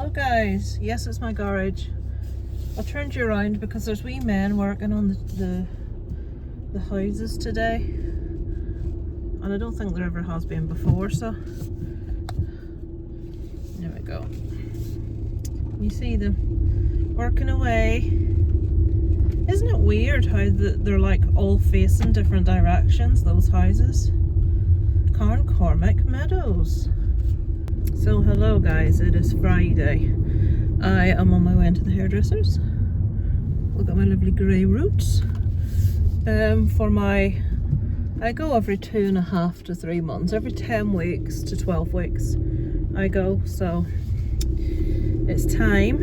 Hello guys, yes it's my garage. I turned you around because there's wee men working on the houses today, and I don't think there ever has been before, so there we go. You see them working away. Isn't it weird how they're like all facing different directions, those houses? Cormac Meadows. So hello guys, it is Friday. I am on my way into the hairdressers. Look at my lovely grey roots. I go every 2.5 to 3 months, every 10 weeks to 12 weeks I go, so it's time.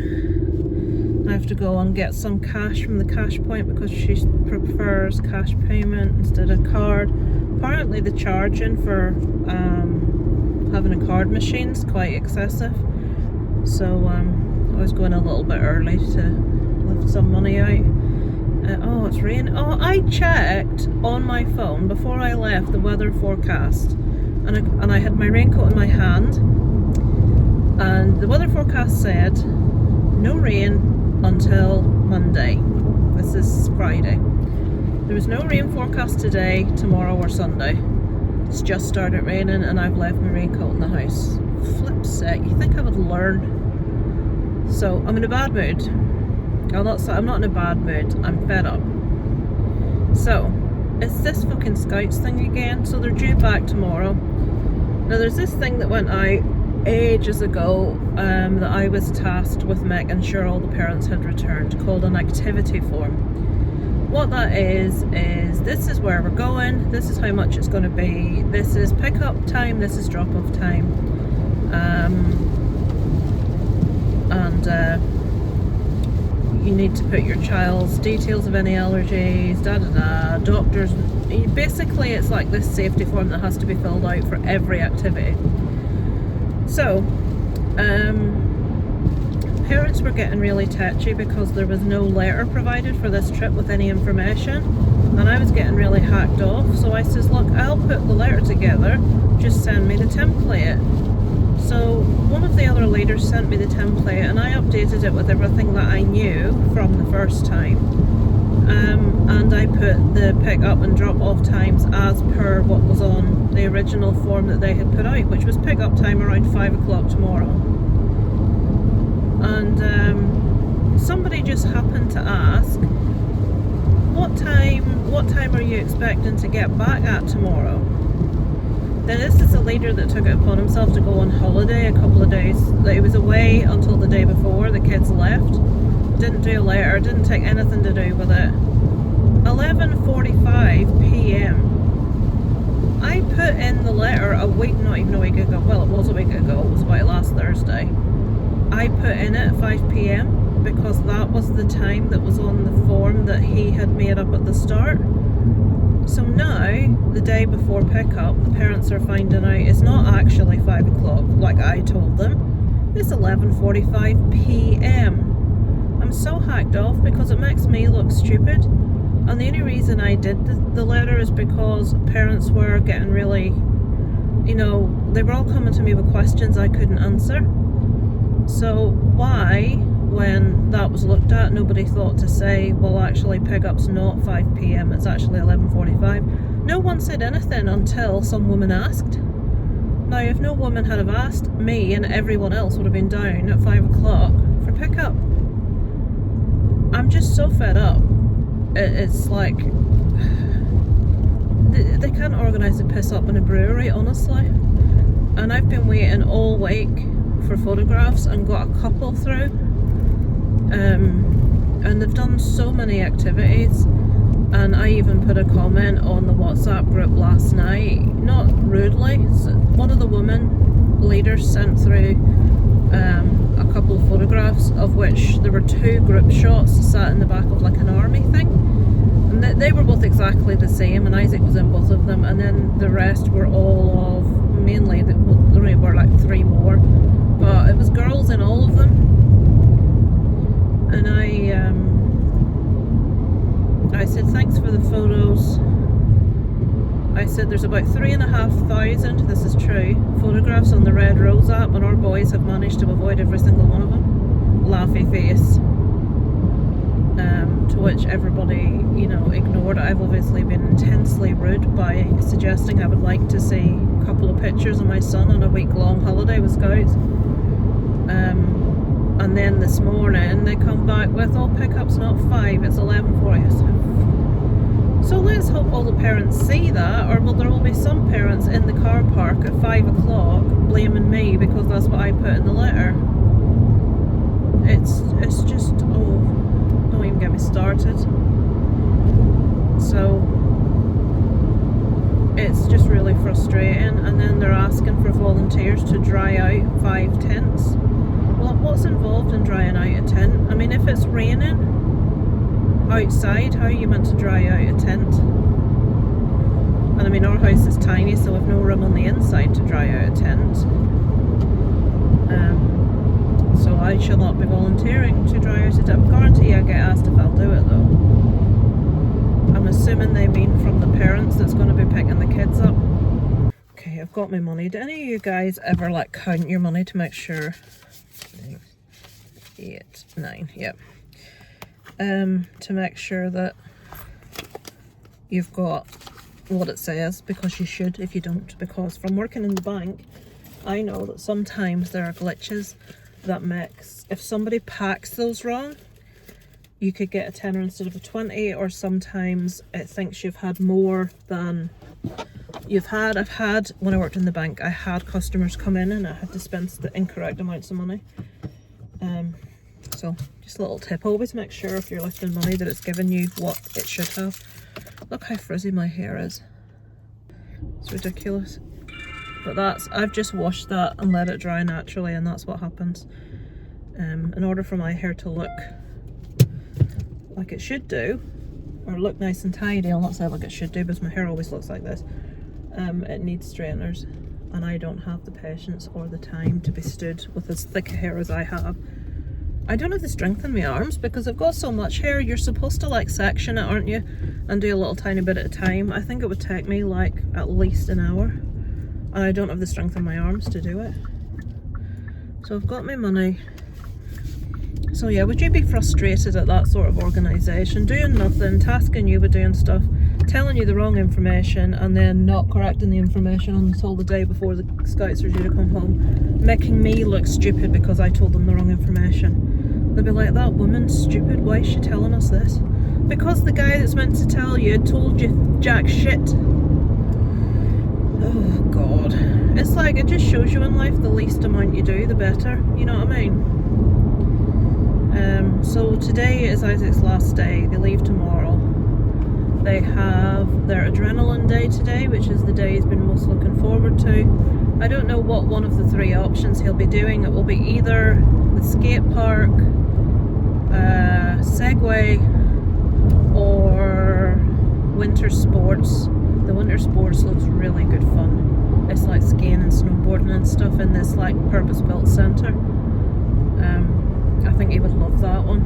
I have to go and get some cash from the cash point because she prefers cash payment instead of card. Apparently the charging for having a card machine is quite excessive, so I was going a little bit early to lift some money out. Oh, it's raining. Oh, I checked on my phone before I left the weather forecast, and I had my raincoat in my hand, and the weather forecast said no rain until Monday. This is Friday. There was no rain forecast today, tomorrow or Sunday. It's just started raining and I've left my raincoat in the house. Flip sake, you think I would learn? So I'm in a bad mood. I'm not in a bad mood, I'm fed up. So it's this fucking Scouts thing again. So they're due back tomorrow. Now there's this thing that went out ages ago that I was tasked with making sure all the parents had returned, called an activity form. What that is this is where we're going, this is how much it's going to be, this is pick up time, this is drop off time, you need to put your child's details of any allergies, doctors. Basically it's like this safety form that has to be filled out for every activity. So parents were getting really tetchy because there was no letter provided for this trip with any information, and I was getting really hacked off. So I says, look, I'll put the letter together, just send me the template. So one of the other leaders sent me the template and I updated it with everything that I knew from the first time, and I put the pick up and drop off times as per what was on the original form that they had put out, which was pick up time around 5 o'clock tomorrow. And somebody just happened to ask, what time are you expecting to get back at tomorrow? Then this is a leader that took it upon himself to go on holiday a couple of days. He was away until the day before the kids left. Didn't do a letter, didn't take anything to do with it. 11:45 p.m. I put in the letter not even a week ago. Well, it was a week ago, it was about last Thursday. I put in it at 5 p.m. because that was the time that was on the form that he had made up at the start. So now, the day before pickup, the parents are finding out it's not actually 5 o'clock like I told them. It's 11:45 p.m. I'm so hacked off because it makes me look stupid. And the only reason I did the letter is because parents were getting really, they were all coming to me with questions I couldn't answer. So why, when that was looked at, nobody thought to say, well actually pickup's not 5 p.m, it's actually 11:45. No one said anything until some woman asked. Now if no woman had have asked, me and everyone else would have been down at 5 o'clock for pickup. I'm just so fed up. It's like they can't organise a piss up in a brewery, honestly. And I've been waiting all week for photographs and got a couple through, and they've done so many activities, and I even put a comment on the WhatsApp group last night, not rudely. One of the women leaders sent through a couple of photographs, of which there were 2 group shots sat in the back of like an army thing, and they were both exactly the same, and Isaac was in both of them, and then the rest were all of, mainly there were like 3 more, but it was girls in all of them. And I said thanks for the photos. I I said there's about 3,500, this is true, photographs on the Red Rose app, and our boys have managed to avoid every single one of them. Laughy face. To which everybody, you know, ignored. I've obviously been intensely rude by suggesting I would like to see a couple of pictures of my son on a week-long holiday with Scouts. And then this morning they come back with, oh, pickup's not 5, it's 11:40. So let's hope all the parents see that, or well, there will be some parents in the car park at 5 o'clock blaming me because that's what I put in the letter. It's just, oh, don't even get me started. So it's just really frustrating. And then they're asking for volunteers to dry out 5 tents. Well, what's involved in drying out a tent? I mean, if it's raining outside, how are you meant to dry out a tent? And I mean, our house is tiny, so we've no room on the inside to dry out a tent. So I shall not be volunteering to dry out a tent. I guarantee I get asked if I'll do it though. I'm assuming they mean from the parents that's going to be picking the kids up. Okay, I've got my money. Do any of you guys ever like count your money to make sure? 8, 9, yep. To make sure that you've got what it says, because you should if you don't, because from working in the bank I know that sometimes there are glitches that makes, if somebody packs those wrong, you could get a tenner instead of a 20, or sometimes it thinks you've had more than you've had. I've had, when I worked in the bank, I had customers come in and I had dispensed the incorrect amounts of money. So just a little tip, always make sure if you're lifting money that it's giving you what it should have. Look how frizzy my hair is. It's ridiculous. But that's, I've just washed that and let it dry naturally, and that's what happens. In order for my hair to look like it should do, or look nice and tidy, I'll not say like it should do, because my hair always looks like this, it needs straighteners, and I don't have the patience or the time to be stood with as thick a hair as I have. I don't have the strength in my arms because I've got so much hair. You're supposed to like section it, aren't you, and do a little tiny bit at a time. I think it would take me like at least an hour, and I don't have the strength in my arms to do it. So I've got my money. So yeah, would you be frustrated at that sort of organisation, doing nothing, tasking you with doing stuff, telling you the wrong information, and then not correcting the information until the day before the Scouts are due to come home, making me look stupid because I told them the wrong information? They'll be like, that woman's stupid, why is she telling us this? Because the guy that's meant to tell you told you jack shit. Oh God. It's like, it just shows you in life the least amount you do, the better, you know what I mean? So today is Isaac's last day. They leave tomorrow. They have their adrenaline day today, which is the day he's been most looking forward to. I don't know what one of the 3 options he'll be doing. It will be either the skate park, Segway, or winter sports. The winter sports looks really good fun. It's like skiing and snowboarding and stuff in this like purpose-built centre. I think he would love that one.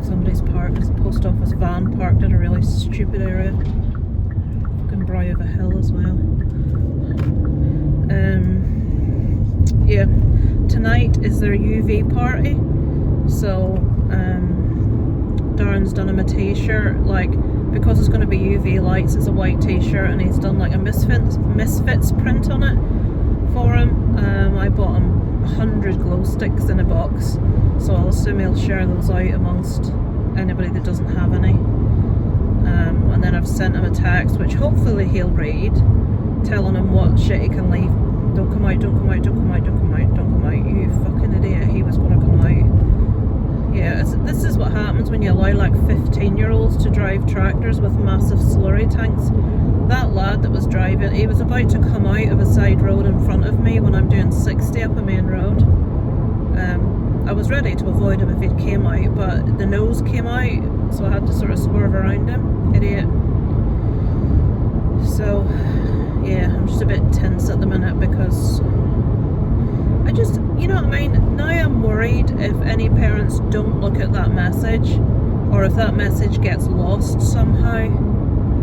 Somebody's parked, his post office van parked in a really stupid area. Fucking Brow of a Hill as well. Yeah, tonight is their UV party. So Darren's done him a t-shirt, like, because it's going to be UV lights, it's a white t-shirt, and he's done like a Misfits print on it for him. I bought him 100 glow sticks in a box, so I'll assume he'll share those out amongst anybody that doesn't have any. And then I've sent him a text, which hopefully he'll read, telling him what shit he can leave. Don't come out, don't come out, don't come out, don't come out, don't come out, you fucking idiot. He was going to come out. Yeah, this is what happens when you allow like 15-year-olds to drive tractors with massive slurry tanks. That lad that was driving, he was about to come out of a side road in front of me when I'm doing 60 up a main road. I was ready to avoid him if he came out, but the nose came out, so I had to sort of swerve around him. Idiot. So yeah, I'm just a bit tense at the minute because I just, you know what I mean, now I'm worried if any parents don't look at that message, or if that message gets lost somehow.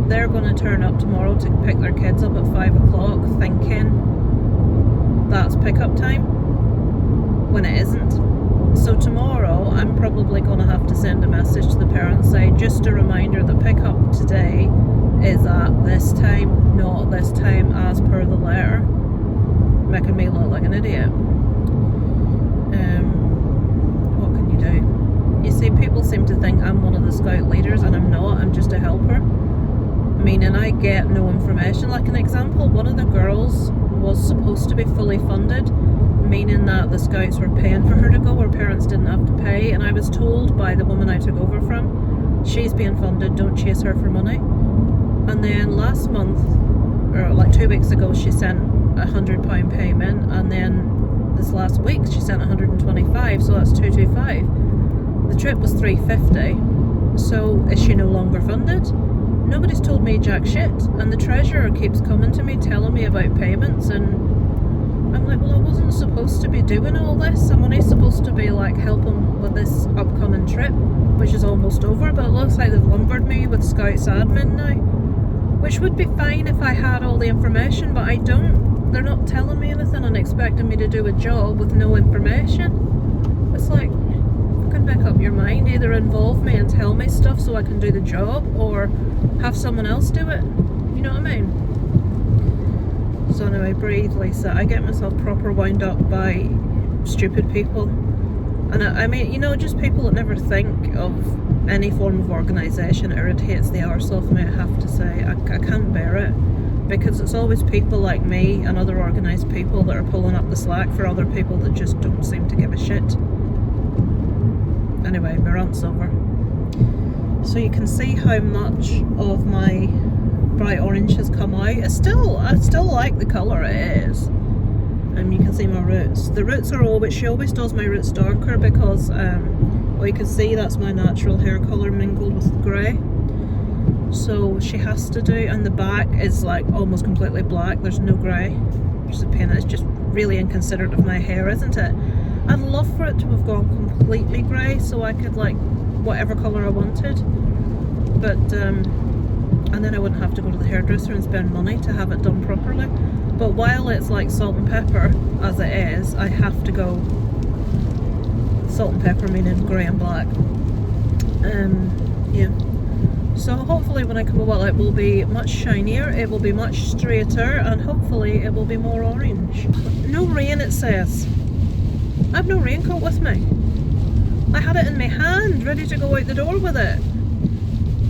they're going to turn up tomorrow to pick their kids up at 5 o'clock thinking that's pickup time when it isn't. So tomorrow I'm probably going to have to send a message to the parents, say just a reminder that pickup today is at this time, not this time as per the letter, making me look like an idiot. What can you do? You see, people seem to think I'm one of the scout leaders, and I'm not. I'm just a helper, meaning I get no information. Like an example, one of the girls was supposed to be fully funded, meaning that the scouts were paying for her to go, her parents didn't have to pay, and I was told by the woman I took over from, she's being funded, don't chase her for money. And then last month, or like 2 weeks ago, she sent £100 payment, and then this last week she sent 125, so that's 225. The trip was 350, so is she no longer funded? Nobody's told me jack shit, and the treasurer keeps coming to me telling me about payments, and I'm like, well, I wasn't supposed to be doing all this. I'm only supposed to be like helping with this upcoming trip, which is almost over, but it looks like they've lumbered me with Scouts admin now, which would be fine if I had all the information, but I don't. They're not telling me anything and expecting me to do a job with no information. It's like, fucking make up your mind. Either involve me and tell me stuff so I can do the job, or have someone else do it. You know what I mean? So anyway, breathe, Lisa. I get myself proper wound up by stupid people. And I mean, you know, just people that never think of any form of organisation. Irritates the arse off me, I have to say. I can't bear it, because it's always people like me and other organised people that are pulling up the slack for other people that just don't seem to give a shit. Anyway, my rant's over. So you can see how much of my bright orange has come out. I still like the colour it is. You can see my roots. The roots are always, she always does my roots darker because, well, you can see that's my natural hair colour mingled with grey. So she has to do, and the back is like almost completely black. There's no grey, which is a pain. It's just really inconsiderate of my hair, isn't it? I'd love for it to have gone completely grey so I could like whatever colour I wanted. But, and then I wouldn't have to go to the hairdresser and spend money to have it done properly. But while it's like salt and pepper, as it is, I have to go salt and pepper, meaning grey and black. Yeah. So hopefully when I come about, it will be much shinier, it will be much straighter, and hopefully it will be more orange. No rain, it says. I have no raincoat with me. I had it in my hand, ready to go out the door with it.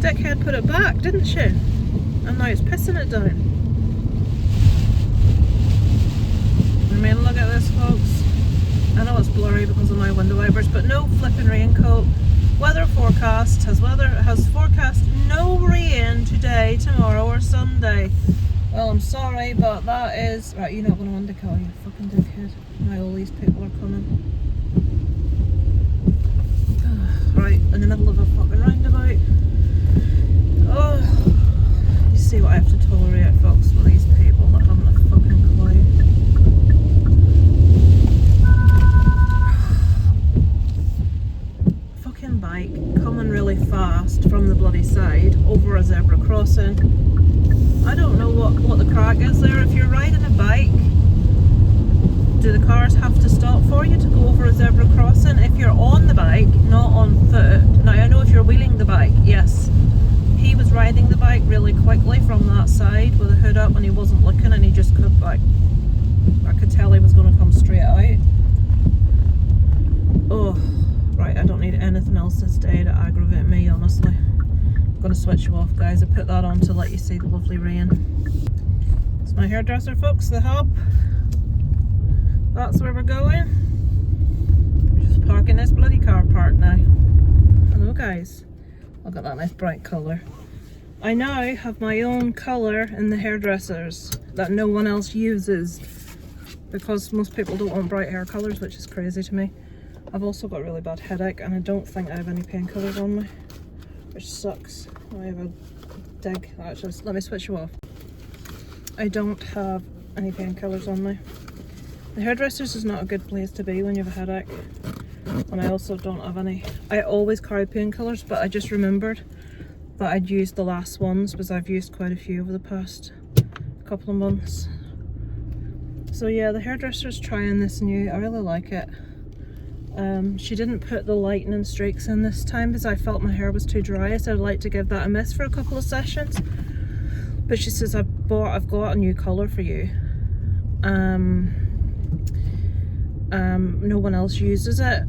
Dickhead put it back, didn't she? And now it's pissing it down. I mean, look at this, folks. I know it's blurry because of my window wipers, but no flipping raincoat. Weather forecast has forecast no rain today, tomorrow, or Sunday. Well, I'm sorry, but that is right. You're not going to undercut, you fucking dickhead. Now all these people are coming. Right in the middle of a fucking roundabout. Oh, you see what I have to tolerate, folks, with these people that haven't a fucking clue. Fucking bike coming really fast from the bloody side over a zebra crossing. I don't know what the crack is there. If you're riding a bike, do the cars have to stop for you to go over a zebra crossing? If you're on the bike, not on foot. Now I know if you're wheeling the bike, yes. He was riding the bike really quickly from that side with the hood up, and he wasn't looking, and he just could, like, I could tell he was going to come straight out. Oh, right, I don't need anything else this day to aggravate me, honestly. I'm going to switch you off, guys. I put that on to let you see the lovely rain. It's my hairdresser, folks, the hub. That's where we're going. We're just parking this bloody car park now. Hello, guys. Look at that nice bright colour. I now have my own colour in the hairdressers that no one else uses, because most people don't want bright hair colours, which is crazy to me. I've also got a really bad headache, and I don't think I have any painkillers on me, which sucks. I have a dig. Actually, let me switch you off. I don't have any painkillers on me. The hairdressers is not a good place to be when you have a headache. And I also don't have any. I always carry painkillers, but I just remembered that I'd used the last ones, because I've used quite a few over the past couple of months. So yeah, the hairdresser's trying this new. I really like it. She didn't put the lightening streaks in this time because I felt my hair was too dry, so I'd like to give that a miss for a couple of sessions. But she says, I've got a new colour for you. No one else uses it.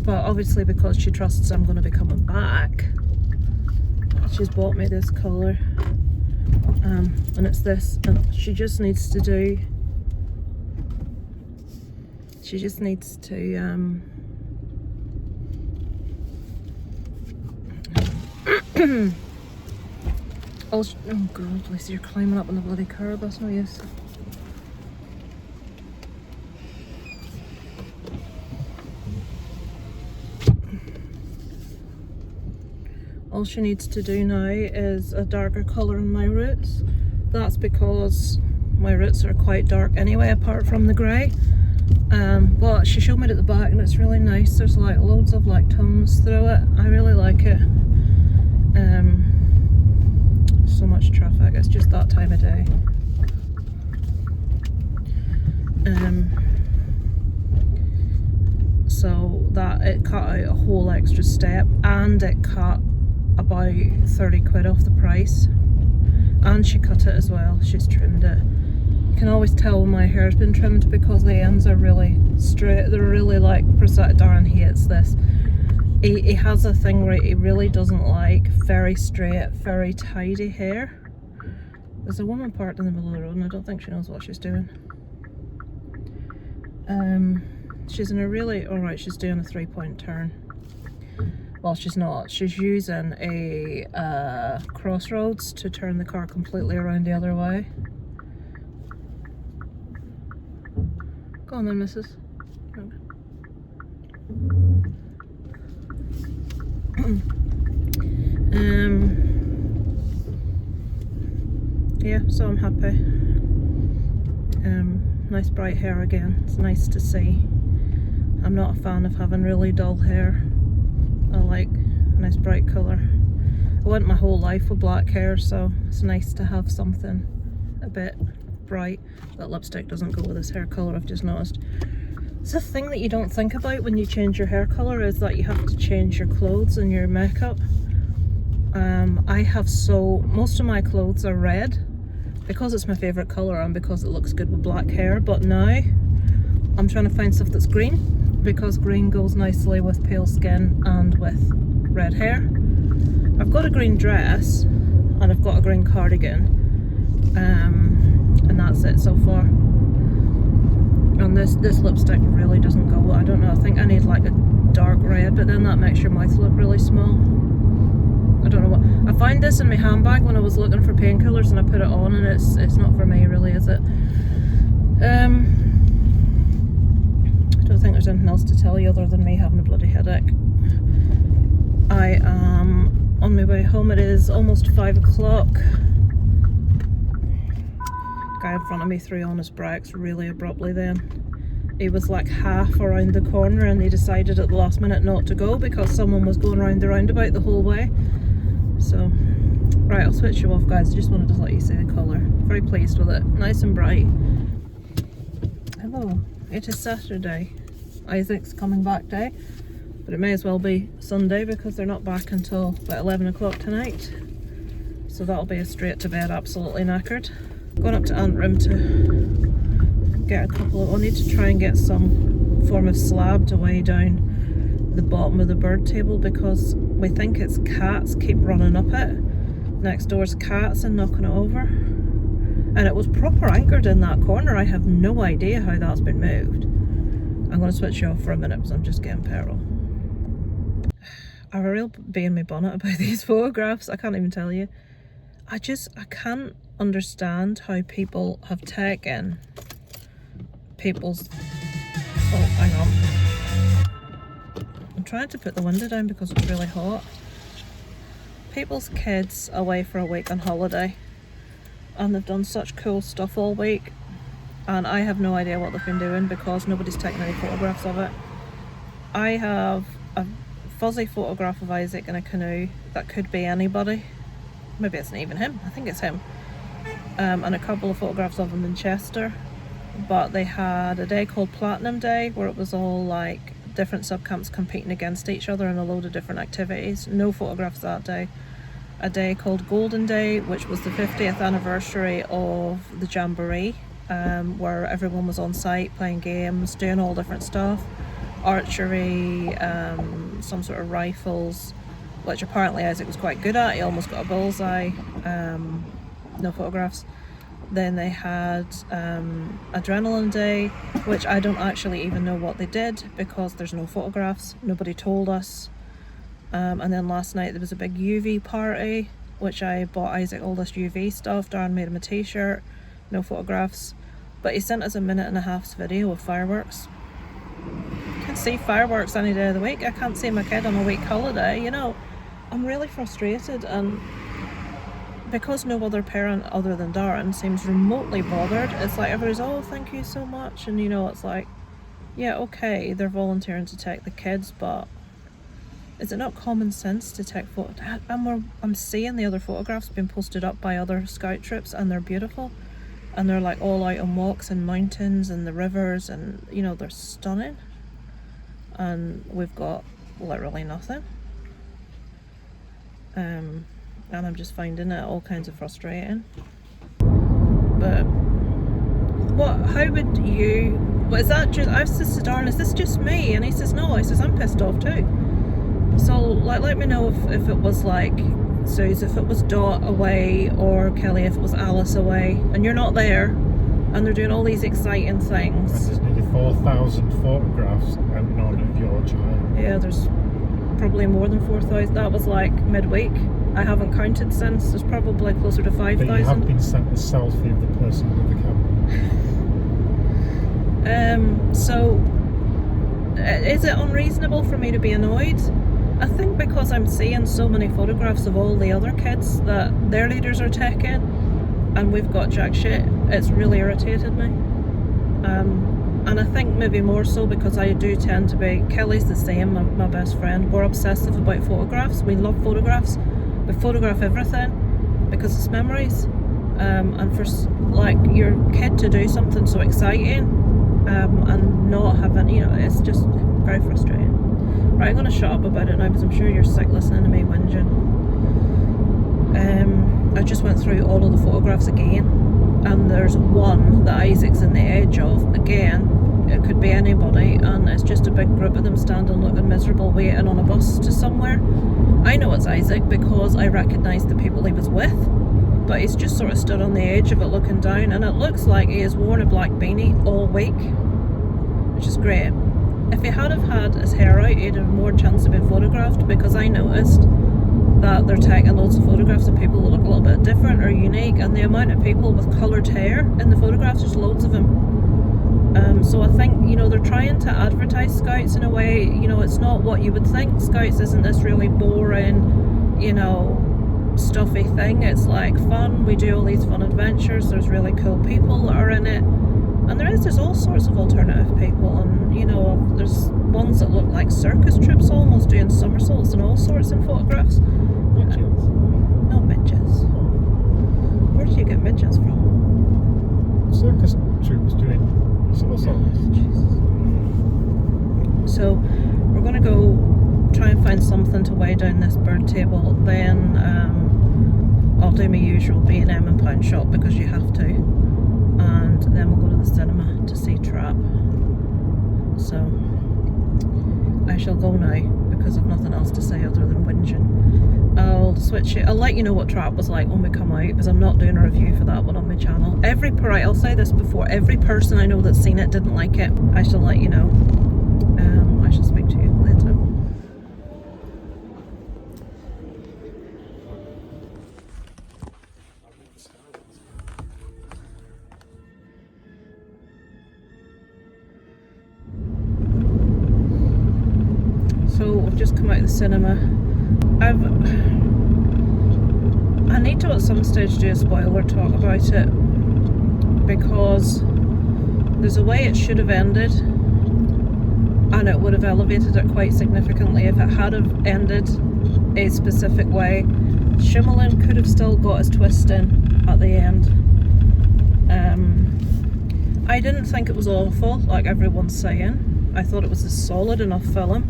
But obviously because she trusts I'm going to be coming back, she's bought me this colour. And it's this, and she just needs to do, oh god, Lisa, you're climbing up on the bloody curb, that's no use. All she needs to do now is a darker colour in my roots. That's because my roots are quite dark anyway, apart from the grey. But she showed me it at the back and it's really nice. There's like loads of like tones through it. I really like it. So much traffic, it's just that time of day. So that it cut out a whole extra step, and it cut about 30 quid off the price, and she cut it as well. She's trimmed it. You can always tell when my hair's been trimmed because the ends are really straight. They're really like precise. Darren hates this. He has a thing where he really doesn't like very straight, very tidy hair. There's a woman parked in the middle of the road and I don't think she knows what she's doing. She's in a really, alright, she's doing a 3-point turn. Well, she's not. She's using a crossroads to turn the car completely around the other way. Go on then, missus. Yeah, so I'm happy. Nice bright hair again. It's nice to see. I'm not a fan of having really dull hair. I like a nice bright colour. I went my whole life with black hair, so it's nice to have something a bit bright. That lipstick doesn't go with this hair colour, I've just noticed. It's a thing that you don't think about when you change your hair colour, is that you have to change your clothes and your makeup. I have most of my clothes are red because it's my favourite colour and because it looks good with black hair, but now I'm trying to find stuff that's green because green goes nicely with pale skin and with red hair. I've got a green dress and I've got a green cardigan, and that's it so far. And this lipstick really doesn't go. I don't know, I think I need like a dark red, but then that makes your mouth look really small. I don't know what. I found this in my handbag when I was looking for painkillers and I put it on, and it's not for me really, is it? I don't think there's anything else to tell you other than me having a bloody headache. I am on my way home. It is almost 5 o'clock. Guy in front of me threw on his brakes really abruptly then. He was like half around the corner and he decided at the last minute not to go because someone was going around the roundabout the whole way. So, right, I'll switch you off, guys. I just wanted to let you see the colour. Very pleased with it. Nice and bright. Hello. It is Saturday. Isaac's coming back day. But it may as well be Sunday because they're not back until about 11 o'clock tonight. So that'll be a straight to bed, absolutely knackered. Going up to Antrim to get a couple of... I'll need to try and get some form of slab to weigh down the bottom of the bird table because we think it's cats keep running up it. Next door's cats and knocking it over. And it was proper anchored in that corner. I have no idea how that's been moved. I'm going to switch you off for a minute because I'm just getting peril. I have a real bee in my bonnet about these photographs. I can't even tell you. I can't understand how people have taken people's... Oh, hang on. I'm trying to put the window down because it's really hot. People's kids away for a week on holiday and they've done such cool stuff all week, and I have no idea what they've been doing because nobody's taken any photographs of it. I have a fuzzy photograph of Isaac in a canoe that could be anybody. Maybe it's not even him. I think it's him. And a couple of photographs of him in Chester. But they had a day called Platinum Day, where it was all like different subcamps competing against each other in a load of different activities. No photographs that day. A day called Golden Day, which was the 50th anniversary of the Jamboree, where everyone was on site playing games, doing all different stuff. Archery, some sort of rifles, which apparently Isaac was quite good at. He almost got a bullseye. No photographs. Then they had Adrenaline Day, which I don't actually even know what they did because there's no photographs. Nobody told us. And then last night there was a big UV party, which I bought Isaac all this UV stuff. Darren made him a t-shirt. No photographs. But he sent us a 1.5 minute video of fireworks. I can see fireworks any day of the week. I can't see my kid on a week holiday, you know. I'm really frustrated, and because no other parent other than Darren seems remotely bothered, it's like everybody's, oh, thank you so much, and you know, it's like, yeah, okay, they're volunteering to take the kids, but is it not common sense to take photos? I'm seeing the other photographs being posted up by other scout troops, and they're beautiful, and they're like all out on walks and mountains and the rivers, and you know, they're stunning, and we've got literally nothing. And I'm just finding it all kinds of frustrating. But how would you, what is that just, I've said to Darren, is this just me? And he says no. He says I'm pissed off too. So like, let me know if it was like Suze, if it was Dot away, or Kelly if it was Alice away, and you're not there, and they're doing all these exciting things. There's nearly 4,000 photographs and none of your child. Yeah, there's probably more than 4,000. That was like midweek. I haven't counted since. There's probably closer to 5,000. But you have been sent a selfie of the person with the camera. So is it unreasonable for me to be annoyed? I think because I'm seeing so many photographs of all the other kids that their leaders are taking, and we've got jack shit, it's really irritated me. And I think maybe more so because I do tend to be, Kelly's the same, my best friend, we're obsessive about photographs. We love photographs. We photograph everything because it's memories. And for like your kid to do something so exciting and not having, you know, it's just very frustrating. Right, I'm going to shut up about it now because I'm sure you're sick listening to me whinging. I just went through all of the photographs again, and there's one that Isaac's in the edge of. Again, it could be anybody, and it's just a big group of them standing looking miserable waiting on a bus to somewhere. I know it's Isaac because I recognise the people he was with, but he's just sort of stood on the edge of it looking down, and it looks like he has worn a black beanie all week, which is great. If he had have had his hair out, he'd have more chance of being photographed, because I noticed that they're taking loads of photographs of people that look a little bit different or unique, and the amount of people with coloured hair in the photographs, there's loads of them. So I think, you know, they're trying to advertise Scouts in a way, you know, it's not what you would think. Scouts isn't this really boring, you know, stuffy thing. It's like fun, we do all these fun adventures, there's really cool people that are in it, and there's all sorts of alternative people, and you know, there's ones that look like circus troops almost doing somersaults and all sorts in photographs. Midgets? No midgets. Where did you get midgets from? Circus troops doing somersaults. Jesus. So we're going to go try and find something to weigh down this bird table, then I'll do my usual B&M and pound shop because you have to, and then we'll go to the cinema to see Trap. So I shall go now because I've nothing else to say other than whinging. I'll switch it. I'll let you know what Trap was like when we come out, because I'm not doing a review for that one on my channel. Right, I'll say this before, every person I know that's seen it didn't like it. I shall let you know. I shall speak to you later. So we've just come out of the cinema. I need to at some stage do a spoiler talk about it, because there's a way it should have ended, and it would have elevated it quite significantly if it had have ended a specific way. Shyamalan could have still got his twist in at the end. I didn't think it was awful like everyone's saying. I thought it was a solid enough film.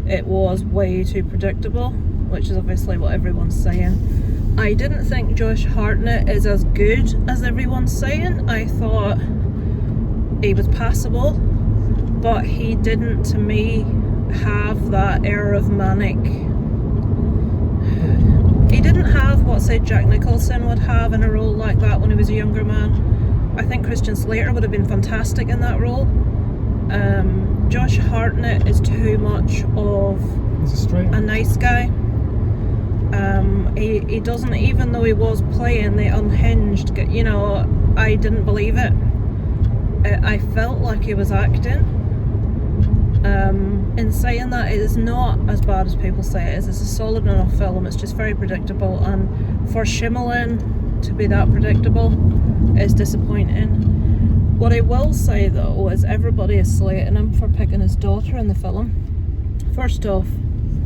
It was way too predictable, which is obviously what everyone's saying. I didn't think Josh Hartnett is as good as everyone's saying. I thought he was passable, but he didn't, to me, have that air of manic. He didn't have what, say, Jack Nicholson would have in a role like that when he was a younger man. I think Christian Slater would have been fantastic in that role. Josh Hartnett is too much of a nice guy. He doesn't, even though he was playing the unhinged, you know, I didn't believe it. I felt like he was acting. In saying that, it is not as bad as people say it is. It's a solid enough film. It's just very predictable, and for Shyamalan to be that predictable is disappointing. What I will say though is everybody is slating him for picking his daughter in the film. First off,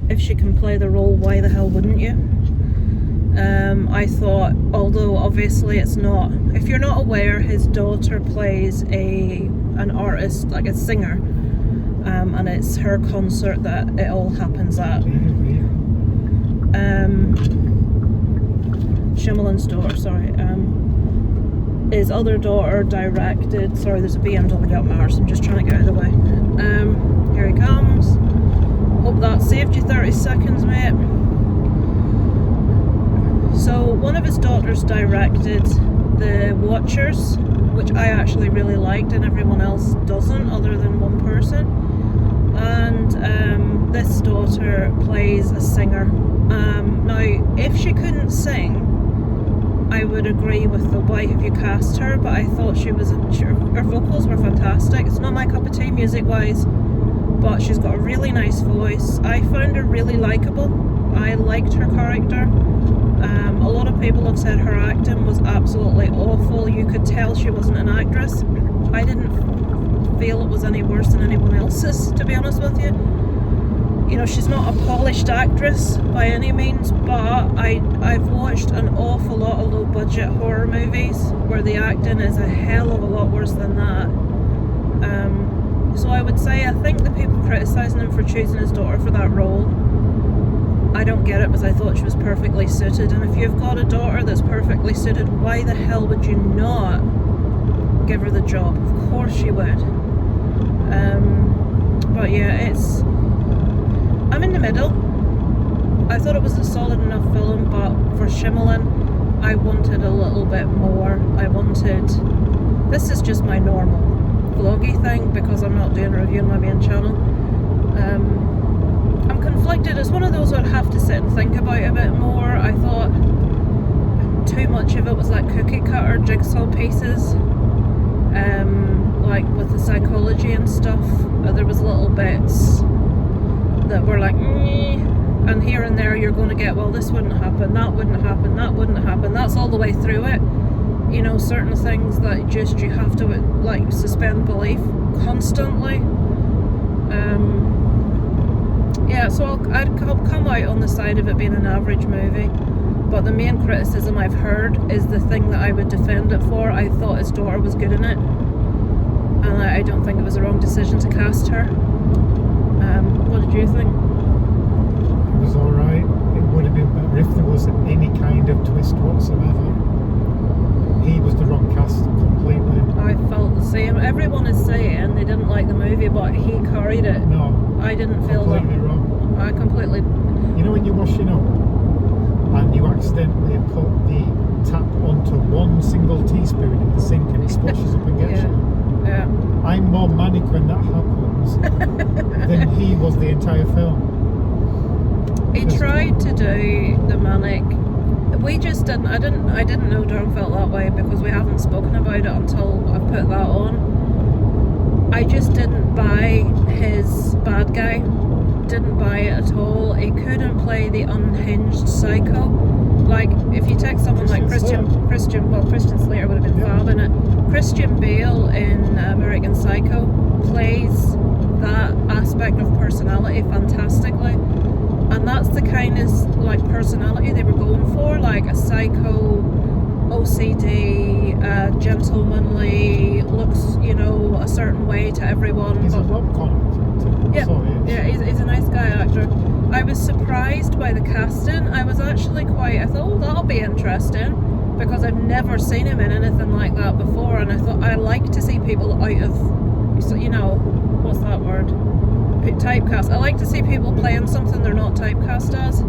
if she can play the role, why the hell wouldn't you? I thought, although obviously it's not, if you're not aware, his daughter plays an artist, like a singer, and it's her concert that it all happens at. Shyamalan's daughter, sorry. His other daughter directed, sorry, there's a BMW up my arse, I'm just trying to get out of the way. Here he comes. Hope that saved you 30 seconds, mate. So one of his daughters directed The Watchers, which I actually really liked, and everyone else doesn't, other than one person. And this daughter plays a singer. Now, if she couldn't sing, I would agree with the why have you cast her, but I thought her vocals were fantastic. It's not my cup of tea music-wise, but she's got a really nice voice. I found her really likeable. I liked her character. A lot of people have said her acting was absolutely awful. You could tell she wasn't an actress. I didn't feel it was any worse than anyone else's, to be honest with you. You know, she's not a polished actress by any means, but I've watched an awful lot of low-budget horror movies where the acting is a hell of a lot worse than that. So I would say I think the people criticising him for choosing his daughter for that role, I don't get it, because I thought she was perfectly suited. And if you've got a daughter that's perfectly suited, why the hell would you not give her the job? Of course you would. But yeah, I'm in the middle. I thought it was a solid enough film, but for Shyamalan, I wanted a little bit more. This is just my normal vloggy thing, because I'm not doing a review on my main channel. I'm conflicted. It's one of those where I'd have to sit and think about a bit more. I thought too much of it was like cookie cutter jigsaw pieces, like with the psychology and stuff. There was little bits that were like, and here and there you're going to get, well, this wouldn't happen, that wouldn't happen, that wouldn't happen. That's all the way through it. You know, certain things that just you have to like suspend belief constantly. Yeah, so I'll come out on the side of it being an average movie, but the main criticism I've heard is the thing that I would defend it for. I thought his daughter was good in it, and I don't think it was a wrong decision to cast her. What did you think? It was alright. It would have been better if there was any kind of twist whatsoever. He was the wrong cast completely. I felt the same. Everyone is saying they didn't like the movie, but he carried it. No, I didn't feel that. completely wrong. I completely. You know when you're washing up and you accidentally put the tap onto one single teaspoon in the sink and it splashes up and gets you? Yeah. I'm more manic when that happens than he was the entire film. He tried to do the manic. We just didn't. I didn't know Durham felt that way because we haven't spoken about it until I've put that on. I just didn't buy his bad guy. Didn't buy it at all. He couldn't play the unhinged psycho. Like if you take someone like Christian Slater would have been fab in it. Christian Bale in American Psycho plays that aspect personality fantastically, and that's the kind of like personality they were going for, like a psycho, OCD, gentlemanly, looks, you know, a certain way to everyone. He's a rom-com. Yeah, he's a nice guy actor. I was surprised by the casting. I was actually I thought, oh, that'll be interesting, because I've never seen him in anything like that before, and I thought I like to see people out of, you know, what's that word? Typecast. I like to see people playing something they're not typecast as,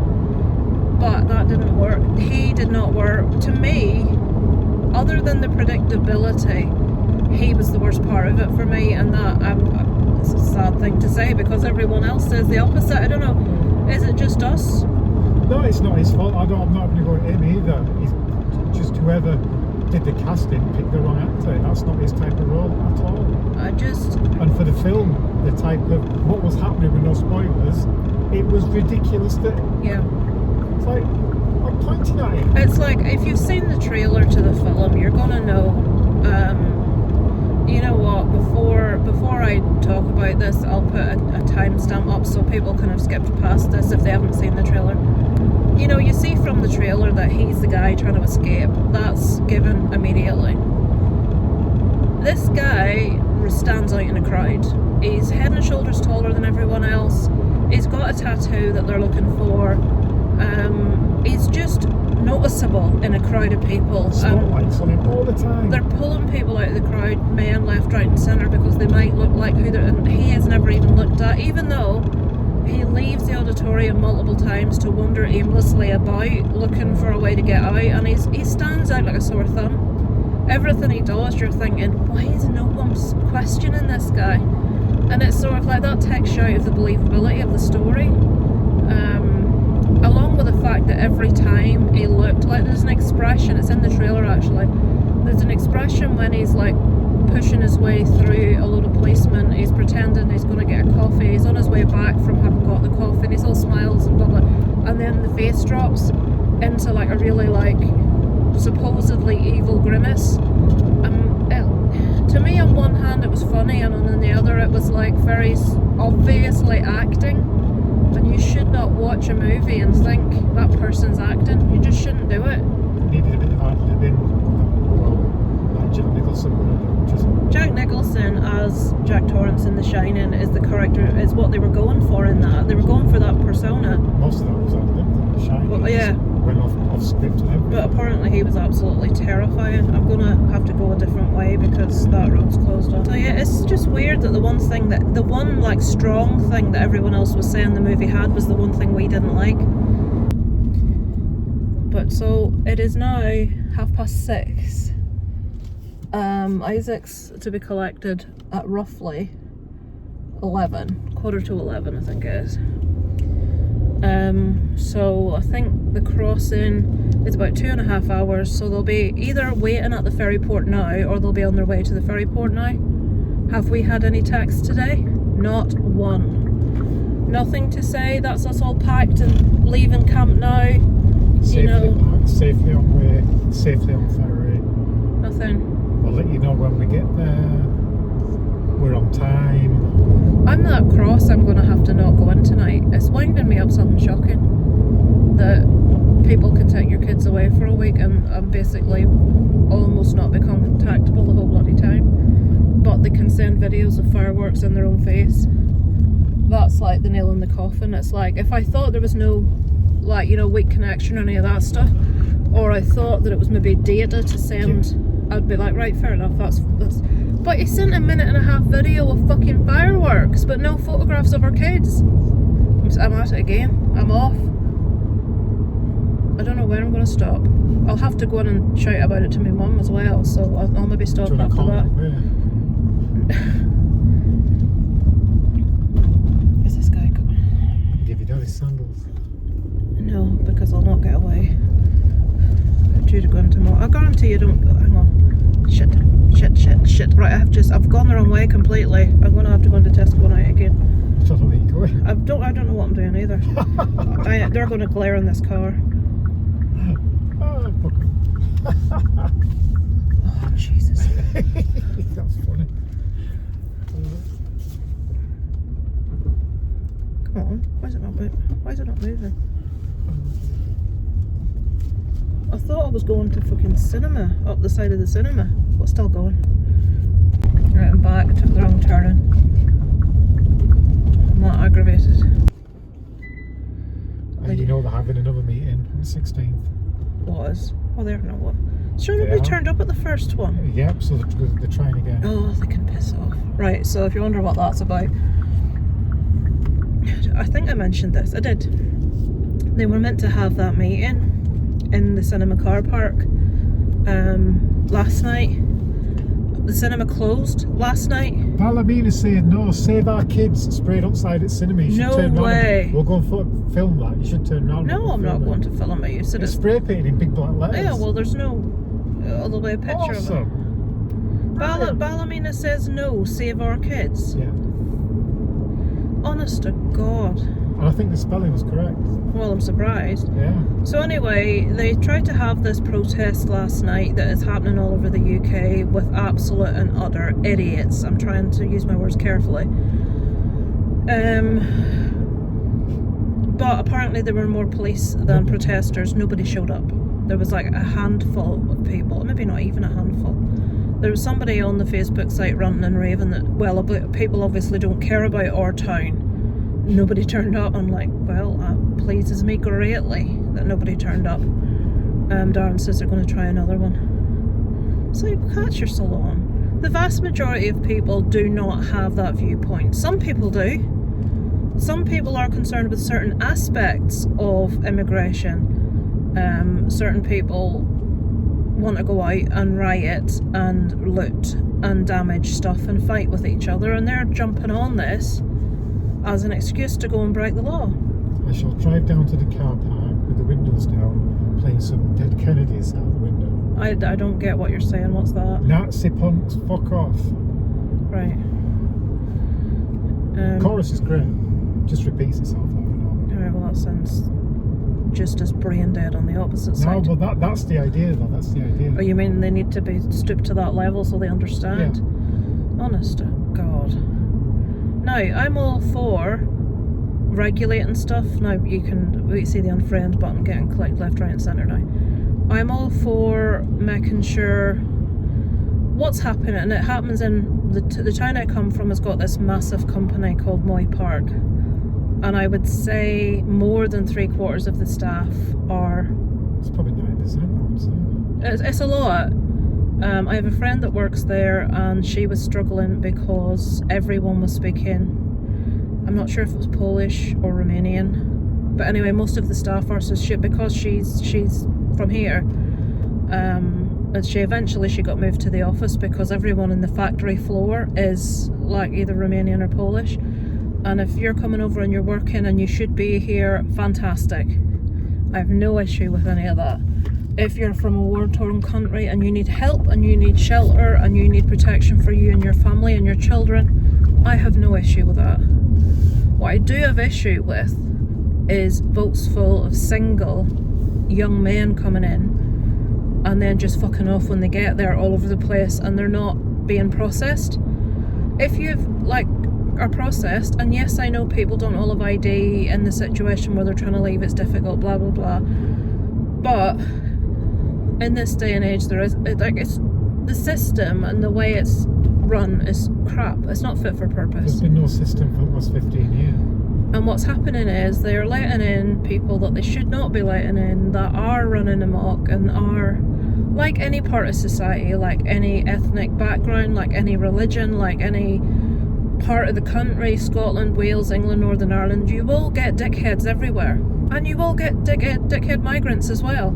but that didn't work. He did not work. To me, other than the predictability, he was the worst part of it for me, and that it's a sad thing to say because everyone else says the opposite. I don't know, is it just us? No, it's not his fault. I'm not going to go at him either. He's just whoever did the casting picked the wrong actor. That's not his type of role at all. And for the film, the type of what was happening with no spoilers, it was ridiculous that it's like, I'm pointing at him. It's like, if you've seen the trailer to the film, you're gonna know. You know what? Before I talk about this, I'll put a timestamp up so people can have skipped past this if they haven't seen the trailer. You know, you see from the trailer that he's the guy trying to escape. That's given immediately. This guy stands out in a crowd. He's head and shoulders taller than everyone else. He's got a tattoo that they're looking for. He's just noticeable in a crowd of people. Spotlights on him all the time. They're pulling people out of the crowd, men, left, right and centre, because they might look like who they're, and he has never even looked at, even though he leaves the auditorium multiple times to wander aimlessly about looking for a way to get out, and he stands out like a sore thumb. Everything he does, you're thinking, why is no one questioning this guy? And it's sort of like that takes you out of the believability of the story. Along with the fact that every time he looked, like, there's an expression, it's in the trailer actually, there's an expression when he's like pushing his way through a load of policemen, he's pretending he's going to get a coffee, he's on his way back from having got the coffee, and he's all smiles and blah blah, and then the face drops into like a really like supposedly evil grimace. To me, on one hand it was funny, and on the other it was like very obviously acting. And you should not watch a movie and think that person's acting. You just shouldn't do it. Needed a bit of ad-libbing. Well, like Jack Nicholson. Jack Nicholson as Jack Torrance in The Shining is the character, is what they were going for in that. They were going for that persona. Most of that was ad-libbed in The Shining. Well, yeah. Went off script and everything. But apparently he was absolutely terrifying. I'm going to have to go a different way because that road's closed off. So yeah, it's just weird that the one like strong thing that everyone else was saying the movie had was the one thing we didn't like. But so it is now 6:30. Isaac's to be collected at roughly 11, quarter to 11 I think it is. So I think the crossing is about 2.5 hours, so they'll be either waiting at the ferry port now or they'll be on their way to the ferry port now. Have we had any texts today? Not one. Nothing to say. That's us all packed and leaving camp now. Safely packed, safely on way, safely on ferry. Nothing. We'll let you know when we get there. We're on time. I'm that cross I'm going to have to not go in tonight. It's winding me up something shocking that people can take your kids away for a week and basically almost not be contactable the whole bloody time, but they can send videos of fireworks in their own face. That's like the nail in the coffin. It's like, if I thought there was no, like, you know, weak connection or any of that stuff, or I thought that it was maybe data to send, I'd be like, right, fair enough, that's but he sent a 1.5-minute video of fucking fireworks, but no photographs of our kids. I'm at it again. I'm off. I don't know where I'm going to stop. I'll have to go in and shout about it to my mum as well, so I'll maybe stop after that. Is this guy coming? Give you daddy's sandals. No, because I'll not get away. I'm due to go in tomorrow. I guarantee you don't. Hang on. Shit. Right, I've gone the wrong way completely. I'm going to have to go into Tesco now again. I don't know where you're going. I don't know what I'm doing either. They're going to glare in this car. Oh, Jesus. That's funny. Come on, why is it not moving? Why is it not moving? I thought I was going to fucking cinema, up the side of the cinema, but still going. Right, I'm back, took the wrong turning. I'm not aggravated. And you know they're having another meeting on the 16th. Was? Oh, they're not what? Sure, nobody turned up at the first one. Yep, so they're trying again. Oh, they can piss off. Right, so if you wonder what that's about, I think I mentioned this. I did. They were meant to have that meeting in the cinema car park last night. The cinema closed last night. Balamina's saying no, save our kids sprayed outside at cinema. You should turn way. Around. We'll go and film that. You should turn around. No, I'm not going to film it. You said it's spray painted in big black letters. Yeah, well, there's no other way a picture of it. Balamina says no, save our kids. Yeah. Honest to God. And I think the spelling was correct. Well, I'm surprised. Yeah. So anyway, they tried to have this protest last night that is happening all over the UK with absolute and utter idiots. I'm trying to use my words carefully. But apparently there were more police than protesters. Nobody showed up. There was like a handful of people, maybe not even a handful. There was somebody on the Facebook site ranting and raving that, well, people obviously don't care about our town. Nobody turned up. I'm like, well, that pleases me greatly that nobody turned up. Darren says they're going to try another one. So catch your soul on. The vast majority of people do not have that viewpoint. Some people do. Some people are concerned with certain aspects of immigration. Certain people want to go out and riot and loot and damage stuff and fight with each other, and they're jumping on this as an excuse to go and break the law. I shall drive down to the car park with the windows down, playing some Dead Kennedys out the window. I don't get what you're saying. What's that? Nazi punks, fuck off. Right. The chorus is great. Just repeats itself over and over. Alright, well that sounds just as brain dead on the opposite side. No, but that's the idea though, that's the idea. Oh, you mean they need to be stooped to that level so they understand? Yeah. Honest to God. Now, I'm all for regulating stuff. Now, we see the unfriend button getting clicked left, right and centre now. I'm all for making sure what's happening, and it happens in the town I come from has got this massive company called Moy Park. And I would say more than 3/4 of the staff are... It's probably 9%, I would say. It's a lot. I have a friend that works there and she was struggling because everyone was speaking, I'm not sure if it was Polish or Romanian, but anyway, most of the staff are, so because she's from here, and she got moved to the office because everyone in the factory floor is like either Romanian or Polish. And if you're coming over and you're working and you should be here, fantastic. I have no issue with any of that. If you're from a war-torn country and you need help and you need shelter and you need protection for you and your family and your children, I have no issue with that. What I do have issue with is boats full of single young men coming in and then just fucking off when they get there all over the place and they're not being processed. If you've are processed, and yes, I know people don't all have ID in the situation where they're trying to leave, it's difficult, blah blah blah, but in this day and age it's the system and the way it's run is crap. It's not fit for purpose. There's been no system for almost 15 years. And what's happening is they are letting in people that they should not be letting in, that are running amok and are like any part of society, like any ethnic background, like any religion, like any part of the country, Scotland, Wales, England, Northern Ireland, you will get dickheads everywhere. And you will get dickhead migrants as well.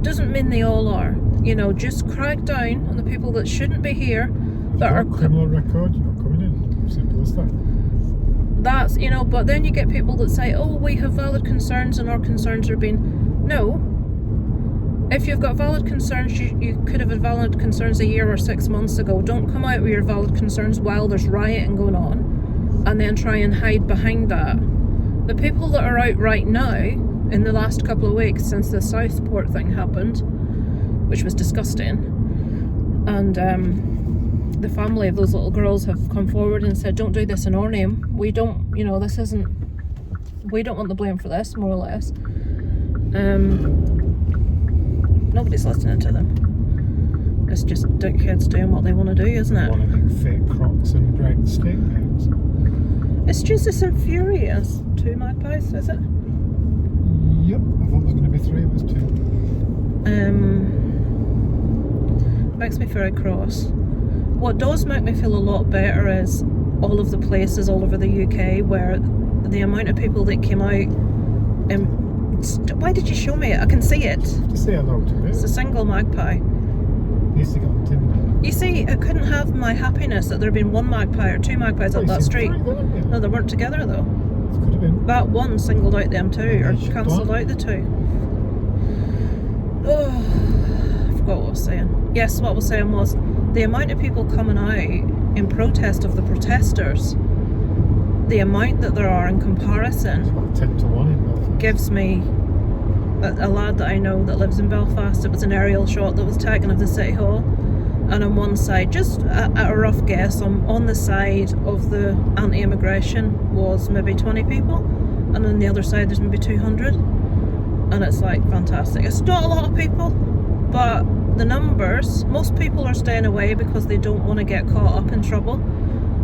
Doesn't mean they all are. You know, just crack down on the people that shouldn't be here. That are criminal record, you're not coming in. Simple as that. That's, you know, but then you get people that say, oh, we have valid concerns and our concerns are being... No. If you've got valid concerns, you could have had valid concerns a year or 6 months ago. Don't come out with your valid concerns while there's rioting going on and then try and hide behind that. The people that are out right now, in the last couple of weeks since the Southport thing happened, which was disgusting, and the family of those little girls have come forward and said, don't do this in our name. We don't, you know, this isn't We don't want the blame for this, more or less. Nobody's listening to them. It's just dickheads doing what they want to do, isn't it? One of them fake crocs and break steak eggs. It's infurious. 2 magpies, is it? Yep, I thought there was going to be 3, it was 2. Makes me very cross. What does make me feel a lot better is all of the places all over the UK where the amount of people that came out. Why did you show me it? I can see it. Just say hello to it. It's a single magpie. Needs to get on Tinder. You see, I couldn't have my happiness that there had been 1 magpie or 2 magpies up that street. 3 then, No, they weren't together though. It could have been. That one singled out them 2 or cancelled out the 2. Oh, I forgot what I was saying. Yes, what I was saying was the amount of people coming out in protest of the protesters, the amount that there are in comparison, It's about 10 to 1 in Belfast. gives me a lad that I know that lives in Belfast. It was an aerial shot that was taken of the City Hall, and on one side, just at a rough guess, on the side of the anti-immigration was maybe 20 people, and on the other side there's maybe 200, and it's like fantastic. It's not a lot of people, but the numbers, most people are staying away because they don't want to get caught up in trouble,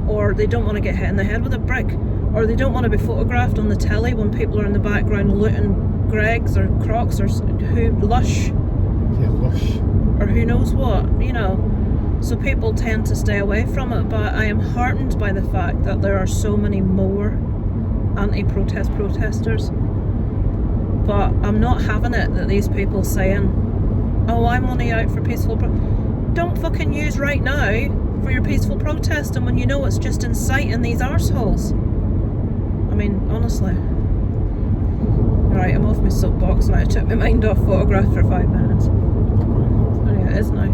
or they don't want to get hit in the head with a brick, or they don't want to be photographed on the telly when people are in the background looting Greggs or Crocs or Lush. Yeah, Lush. Or who knows what, you know. So people tend to stay away from it, but I am heartened by the fact that there are so many more anti-protest protesters. But I'm not having it that these people saying, oh, I'm only out for peaceful don't fucking use right now for your peaceful protest, and when you know it's just inciting these arseholes. I mean, honestly. Right, I'm off my soapbox now. I took my mind off photograph for 5 minutes. Oh yeah, it is now.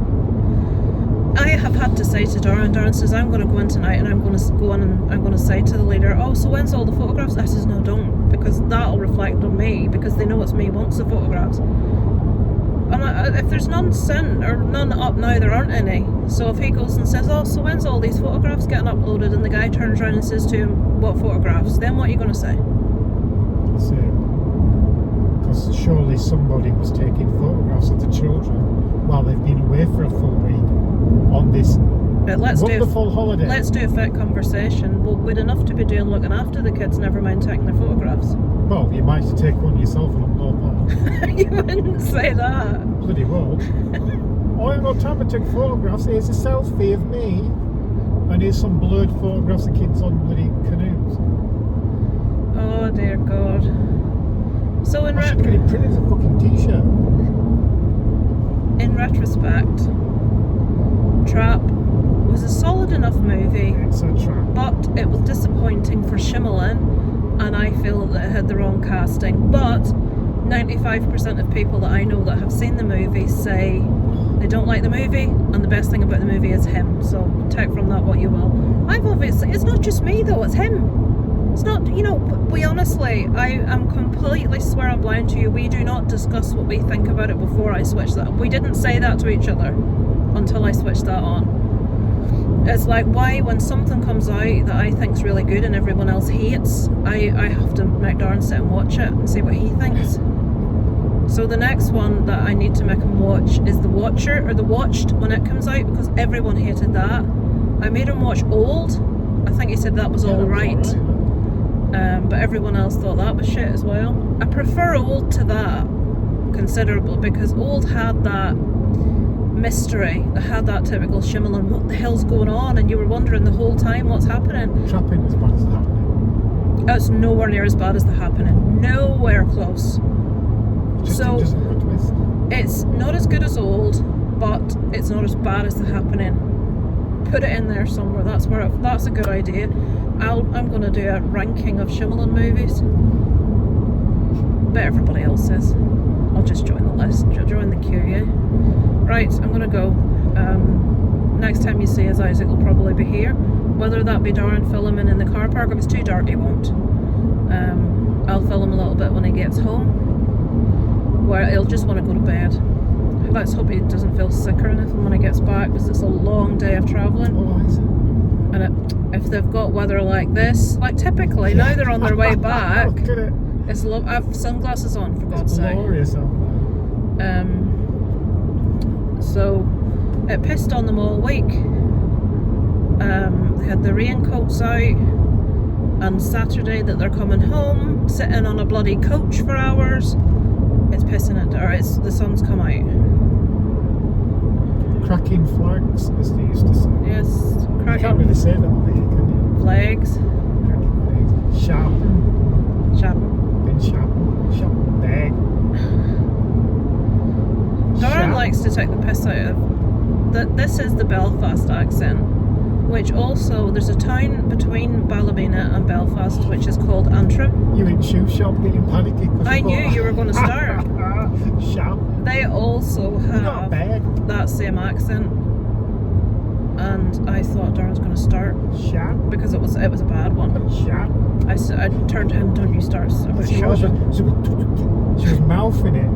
I have had to say to Darren says, I'm going to go in tonight and I'm going to go in and I'm going to say to the leader, oh, so when's all the photographs? I says, no, don't, because that'll reflect on me, because they know it's me wants the photographs. And if there's none sent or none up now, there aren't any. So if he goes and says, oh, so when's all these photographs getting uploaded, and the guy turns around and says to him, what photographs? Then what are you going to say? That's it. Because surely somebody was taking photographs of the children while they've been away for a full week on this wonderful holiday. Let's do a fit conversation. Well, we'd enough to be doing looking after the kids, never mind taking their photographs. Well, you might have to take one yourself and upload that. You wouldn't say that. Bloody well. I ain't got time to take photographs. Here's a selfie of me, and here's some blurred photographs of kids on bloody canoes. Oh dear God. So I should get it printed as a fucking t-shirt. In retrospect, Trap was a solid enough movie, It's a trap. but it was disappointing for Shyamalan, and I feel that it had the wrong casting. But 95% of people that I know that have seen the movie say they don't like the movie, and the best thing about the movie is him. So take from that what you will. I've obviously, it's not just me though, it's him. It's not, you know, we honestly, I am completely swear I'm blind to you. We do not discuss what we think about it before I switch that. We didn't say that to each other until I switched that on. It's like, why, when something comes out that I think's really good and everyone else hates, I have to make Darren sit and watch it and see what he thinks. So the next one that I need to make him watch is The Watcher, or The Watched, when it comes out, because everyone hated that. I made him watch Old. I think he said that was all right. But everyone else thought that was shit as well. I prefer Old to that considerably, because Old had that mystery, that had that typical Shyamalan, what the hell's going on, and you were wondering the whole time what's happening. Trapping as bad as The Happening. It's nowhere near as bad as The Happening. Nowhere close. Just a good twist. It's not as good as Old, but it's not as bad as The Happening. Put it in there somewhere. That's a good idea. I'm going to do a ranking of Shyamalan movies. But everybody else is. I'll just join the list. Join the queue, yeah? Right, I'm going to go. Next time you see us, Isaac will probably be here. Whether that be Darren filming in the car park, if it's too dark, he won't. I'll film a little bit when he gets home, where he'll just want to go to bed. Let's hope he doesn't feel sick or anything when he gets back, because it's a long day of travelling. Oh, is it? And if they've got weather like this, like typically, now they're on their way back. Look at it. It's I have sunglasses on, for God's sake. It's glorious out there. So it pissed on them all week. They had the raincoats out, and Saturday that they're coming home, sitting on a bloody coach for hours. It's pissing it, or the sun's come out. Cracking flags, as they used to say. Yes, You cracking can't really say that on here, can you? flags. Cracking flags. Sharpen. Sharpen. Been sharpen. Sharpen bag. Darren likes to take the piss out of that. This is the Belfast accent, which also there's a town between Ballymena and Belfast which is called Antrim. You in shoe shop getting panicky. I knew you were going to start. Sharp. They also Not have bad. that same accent, and I thought Darren's going to start Sharp. because it was a bad one. Sharp. I turned to him, "Don't you start about She was sharpen." mouthing it.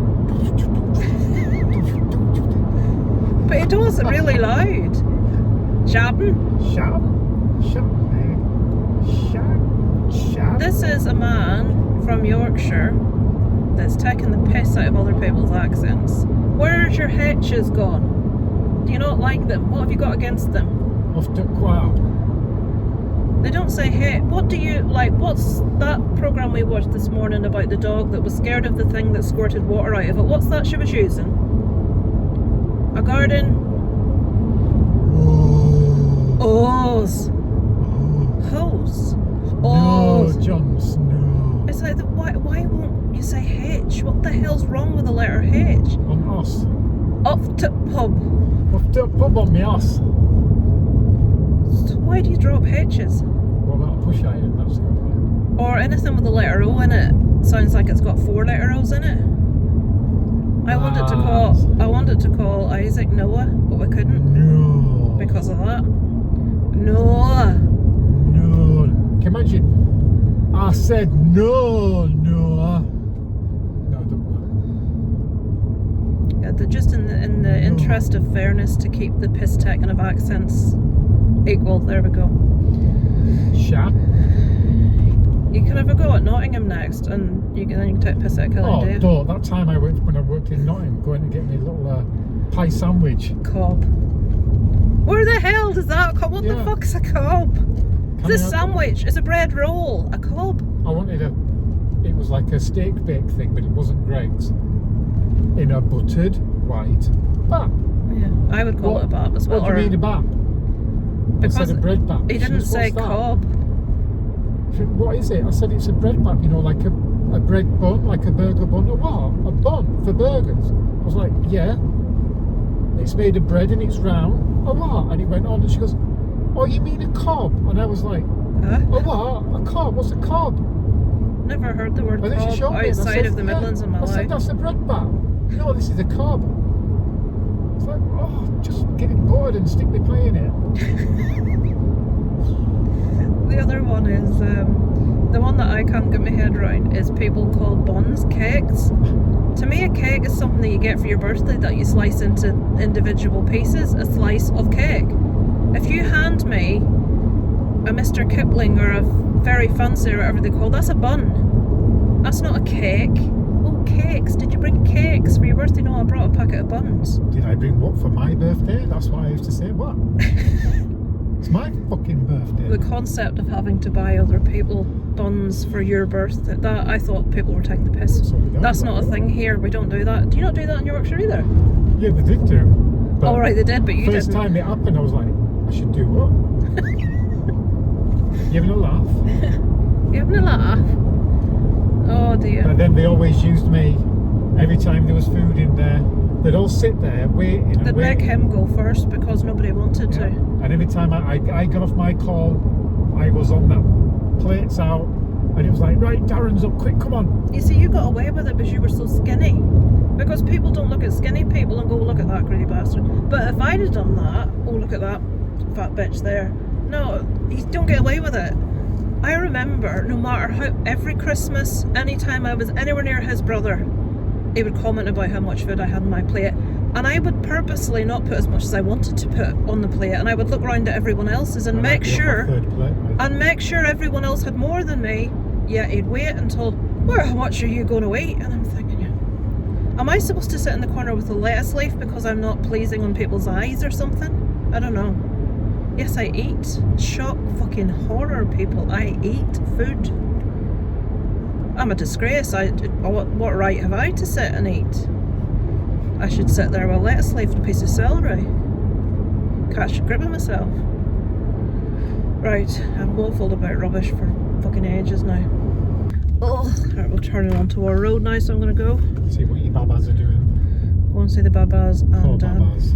But it does it really loud. Sharpen. Sharp. Sharp. Sharp. Sharp. This is a man from Yorkshire that's taking the piss out of other people's accents. Where's your H's gone? Do you not like them? What have you got against them? Off to quail. They don't say hey. What do you like? What's that programme we watched this morning about the dog that was scared of the thing that squirted water out of it? What's that she was using? A garden? Hose. Hose. No, Jon Snow. It's like, why won't you say H? What the hell's wrong with the letter H? On us. Off to pub. Off to pub on me ass. So why do you drop H's? What about a push iron? That's good. Or anything with the letter O in it sounds like it's got 4 letter O's in it. I wanted to call Isaac Noah, but we couldn't No. because of that. Noah. No. Can you imagine? I said no, Noah. No, don't worry. Yeah, they're just in the interest of fairness to keep the piss taking of accents equal. There we go. Shat. You can have a go at Nottingham next, and then you can take piss out of Killing Dave. Oh, that time when I worked in Nottingham, going to get me a little pie sandwich. Cob. Where the hell does that come? What the fuck's a cob? It's a sandwich. It's a bread roll. A cob. I wanted it was like a steak bake thing, but it wasn't Greg's. In a buttered white bap. Yeah, I would call it a bap as well. What do you mean a bap? Because I said a bread bap. He didn't say cob. What is it? I said it's a bread bap, like a bread bun, like a burger bun. Or what? A bun for burgers. I was like, yeah. It's made of bread and it's round. Or what? And it went on and she goes, oh, you mean a cob? And I was like, oh what? A cob? What's a cob? Never heard the word cob outside of the Midlands in my life. I said, that's a bread bap. No, this is a cob. It's like, oh, just get it bored and stick me playing it. The other one is, the one that I can't get my head around is people call buns cakes. To me, a cake is something that you get for your birthday that you slice into individual pieces, a slice of cake. If you hand me a Mr. Kipling or a Very Fancy or whatever they call, that's a bun. That's not a cake. Oh, cakes. Did you bring cakes for your birthday? No, I brought a packet of buns. Did I bring what for my birthday? That's what I used to say. What? It's my fucking birthday. The concept of having to buy other people buns for your birthday, that I thought people were taking the piss. That's not a thing here. We don't do that. Do you not do that in Yorkshire either? Yeah, they did do. All right, they did, but you didn't. First time it happened, I was like, I should do what? You having a laugh? You having a laugh? Oh dear. But then they always used me every time there was food in there. They'd all sit there waiting. They'd make him go first because nobody wanted to. And every time I got off my call, I was on that plates out, and it was like, right, Darren's up, quick, come on. You see, you got away with it because you were so skinny. Because people don't look at skinny people and go, look at that greedy bastard. But if I'd have done that, oh, look at that fat bitch there. No, you don't get away with it. I remember, no matter how, every Christmas, anytime I was anywhere near his brother, he would comment about how much food I had on my plate. And I would purposely not put as much as I wanted to put on the plate, and I would look around at everyone else's and make sure everyone else had more than me. Yeah, he'd wait until, well, how much are you going to eat? And I'm thinking, yeah, am I supposed to sit in the corner with a lettuce leaf because I'm not pleasing on people's eyes or something? I don't know. Yes, I eat. Shock fucking horror, people. I eat food. I'm a disgrace. What right have I to sit and eat? I should sit there with a lettuce leaf and a piece of celery. Catch a grip of myself. Right, I've waffled about rubbish for fucking ages now. Oh, right, we'll turn it onto our road now, so I'm going to go. See what your babas are doing. Go and see the babas, and babas.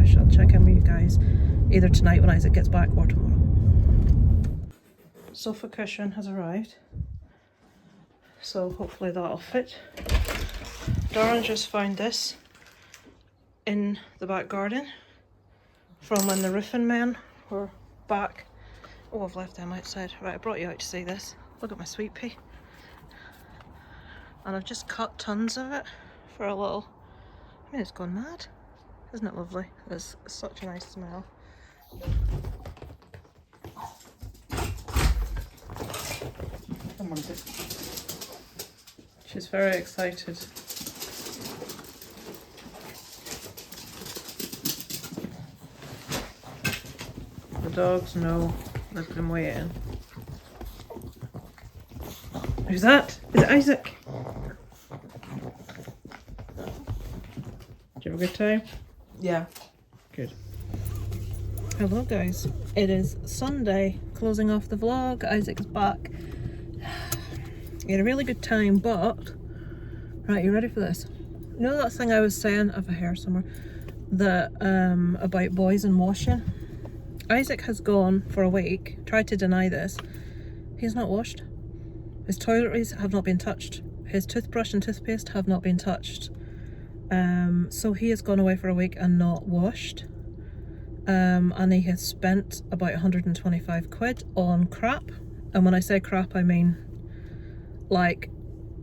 I shall check in with you guys either tonight when Isaac gets back or tomorrow. Sofa cushion has arrived, so hopefully that'll fit. Darren just found this in the back garden from when the roofing men were back. Oh, I've left them outside. Right, I brought you out to see this. Look at my sweet pea. And I've just cut tons of it for a little... I mean, it's gone mad. Isn't it lovely? It's such a nice smell. Come on, she's very excited. The dogs know they've been waiting. Who's that? Is it Isaac? Did you have a good time? Yeah. Good. Hello guys. It is Sunday, closing off the vlog. Isaac's back. He had a really good time, but... Right, you ready for this? You know that thing I was saying, I have a hair somewhere, that about boys and washing? Isaac has gone for a week, tried to deny this. He's not washed. His toiletries have not been touched. His toothbrush and toothpaste have not been touched. So he has gone away for a week and not washed. And he has spent about 125 quid on crap. And when I say crap, I mean like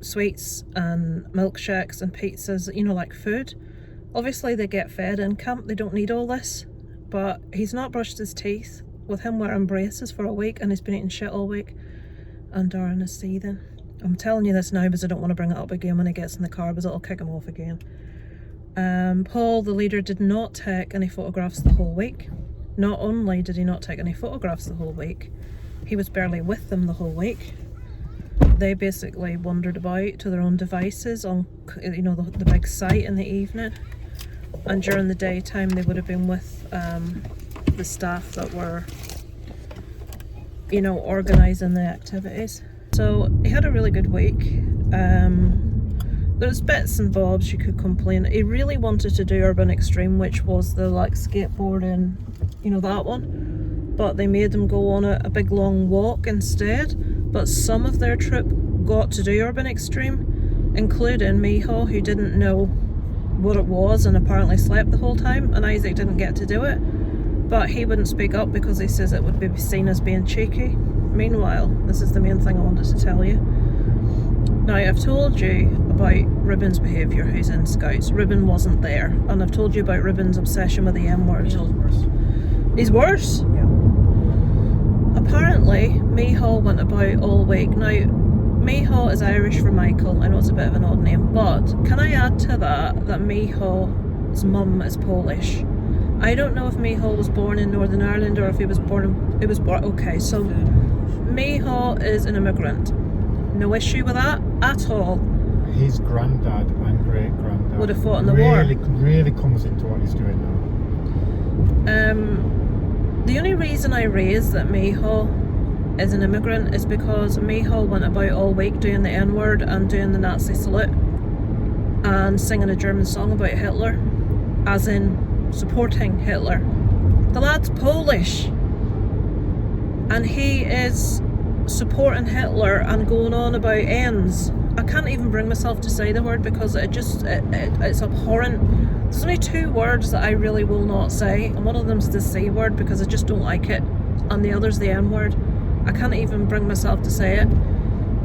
sweets and milkshakes and pizzas, you know, like food. Obviously they get fed in camp, they don't need all this. But he's not brushed his teeth, with him wearing braces for a week, and he's been eating shit all week. And Darren is seething. I'm telling you this now because I don't want to bring it up again when he gets in the car, because it'll kick him off again. Paul, the leader, did not take any photographs the whole week. Not only did he not take any photographs the whole week, he was barely with them the whole week. They basically wandered about to their own devices on, you know, the big site in the evening. And during the daytime they would have been with the staff that were, you know, organising the activities. So he had a really good week. There's bits and bobs you could complain. He really wanted to do Urban Extreme, which was the like skateboarding, you know, that one. But they made him go on a big long walk instead. But some of their trip got to do Urban Extreme, including Miho, who didn't know what it was and apparently slept the whole time, and Isaac didn't get to do it. But he wouldn't speak up because he says it would be seen as being cheeky. Meanwhile, this is the main thing I wanted to tell you. Now, I've told you about Ribbon's behaviour, who's in Scouts. Ribbon wasn't there. And I've told you about Ribbon's obsession with the M word. He's worse. He's worse? Yeah. Apparently, Miho went about all week. Now, Miho is Irish for Michael. I know it's a bit of an odd name, but can I add to that Miho's mum is Polish? I don't know if Miho was born in Northern Ireland or if he was born in... Okay, so Miho is an immigrant. No issue with that at all. His granddad and great-granddad would have fought in the war. Really comes into what he's doing now. The only reason I raised that Miho is an immigrant is because Miho went about all week doing the N-word and doing the Nazi salute and singing a German song about Hitler, as in supporting Hitler. The lad's Polish and he is supporting Hitler and going on about ends. I can't even bring myself to say the word because it's abhorrent. There's only two words that I really will not say, and one of them's the C word because I just don't like it, and the other's the M word. I can't even bring myself to say it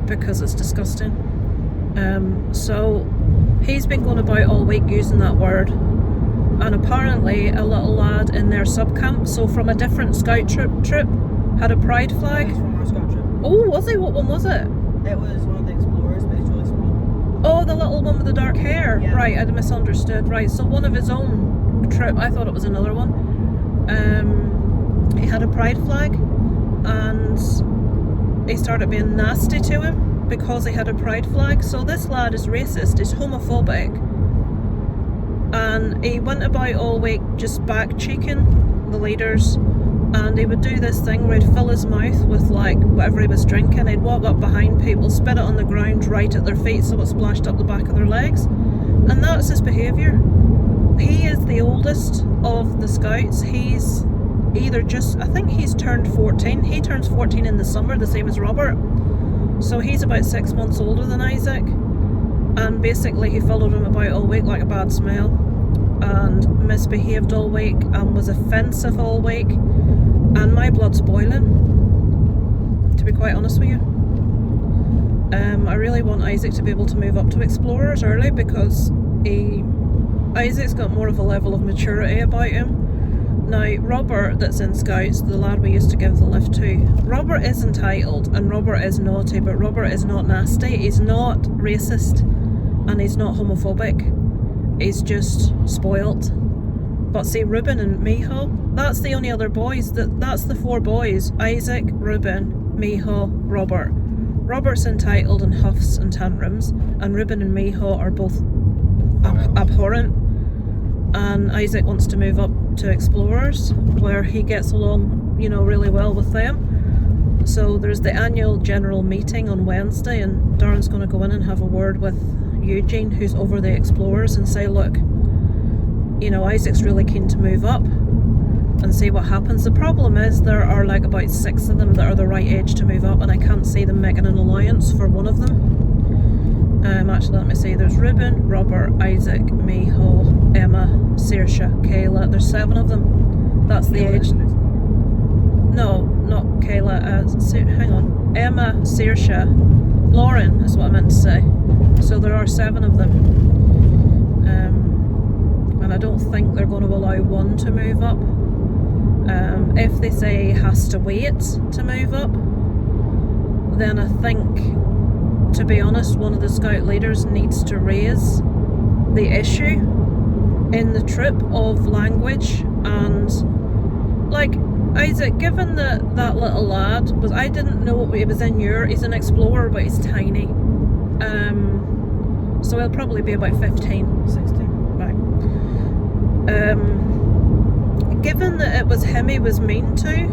because it's disgusting. So he's been going about all week using that word And apparently a little lad in their sub-camp, so from a different scout troop, had a pride flag. It was from our scout trip. Oh, was he? What one was it? It was one of the explorers, but it's really small. Oh, the little one with the dark hair. Yeah. Right, I'd misunderstood. Right, so one of his own trip, I thought it was another one. He had a pride flag, and he started being nasty to him because he had a pride flag. So this lad is racist, he's homophobic, and he went about all week just back cheeking the leaders. And he would do this thing where he'd fill his mouth with like whatever he was drinking. He'd walk up behind people, spit it on the ground right at their feet so it splashed up the back of their legs. And that's his behaviour. He is the oldest of the scouts. He's either just, I think he's turned 14. He turns 14 in the summer, the same as Robert. So he's about 6 months older than Isaac. And basically he followed him about all week like a bad smell, and misbehaved all week and was offensive all week. And my blood's boiling, to be quite honest with you. I really want Isaac to be able to move up to explorers early, because Isaac's got more of a level of maturity about him. Now, Robert, that's in Scouts, the lad we used to give the lift to, Robert is entitled and Robert is naughty, but Robert is not nasty. He's not racist and he's not homophobic. He's just spoilt. But see, Ruben and Miho, that's the only other boys. That's the 4 boys. Isaac, Ruben, Miho, Robert. Robert's entitled and huffs and tantrums, and Ruben and Miho are both abhorrent. And Isaac wants to move up to explorers, where he gets along, really well with them. So there's the annual general meeting on Wednesday, and Darren's going to go in and have a word with Eugene, who's over the explorers, and say, look, Isaac's really keen to move up, and see what happens. The problem is there are like about 6 of them that are the right age to move up, and I can't see them making an alliance for one of them. Actually, let me see. There's Ruben, Robert, Isaac, Miho, Emma, Saoirse, Kayla. There's 7 of them. That's the age. No, not Kayla. Hang on. Emma, Saoirse, Lauren is what I meant to say. So there are 7 of them. And I don't think they're going to allow one to move up. If they say he has to wait to move up, then I think, to be honest, one of the scout leaders needs to raise the issue in the troop of language. And like Isaac, given that that little lad was, I didn't know he was he's an explorer, but he's tiny. So he'll probably be about 15. 16. Right. Given that it was him he was mean to,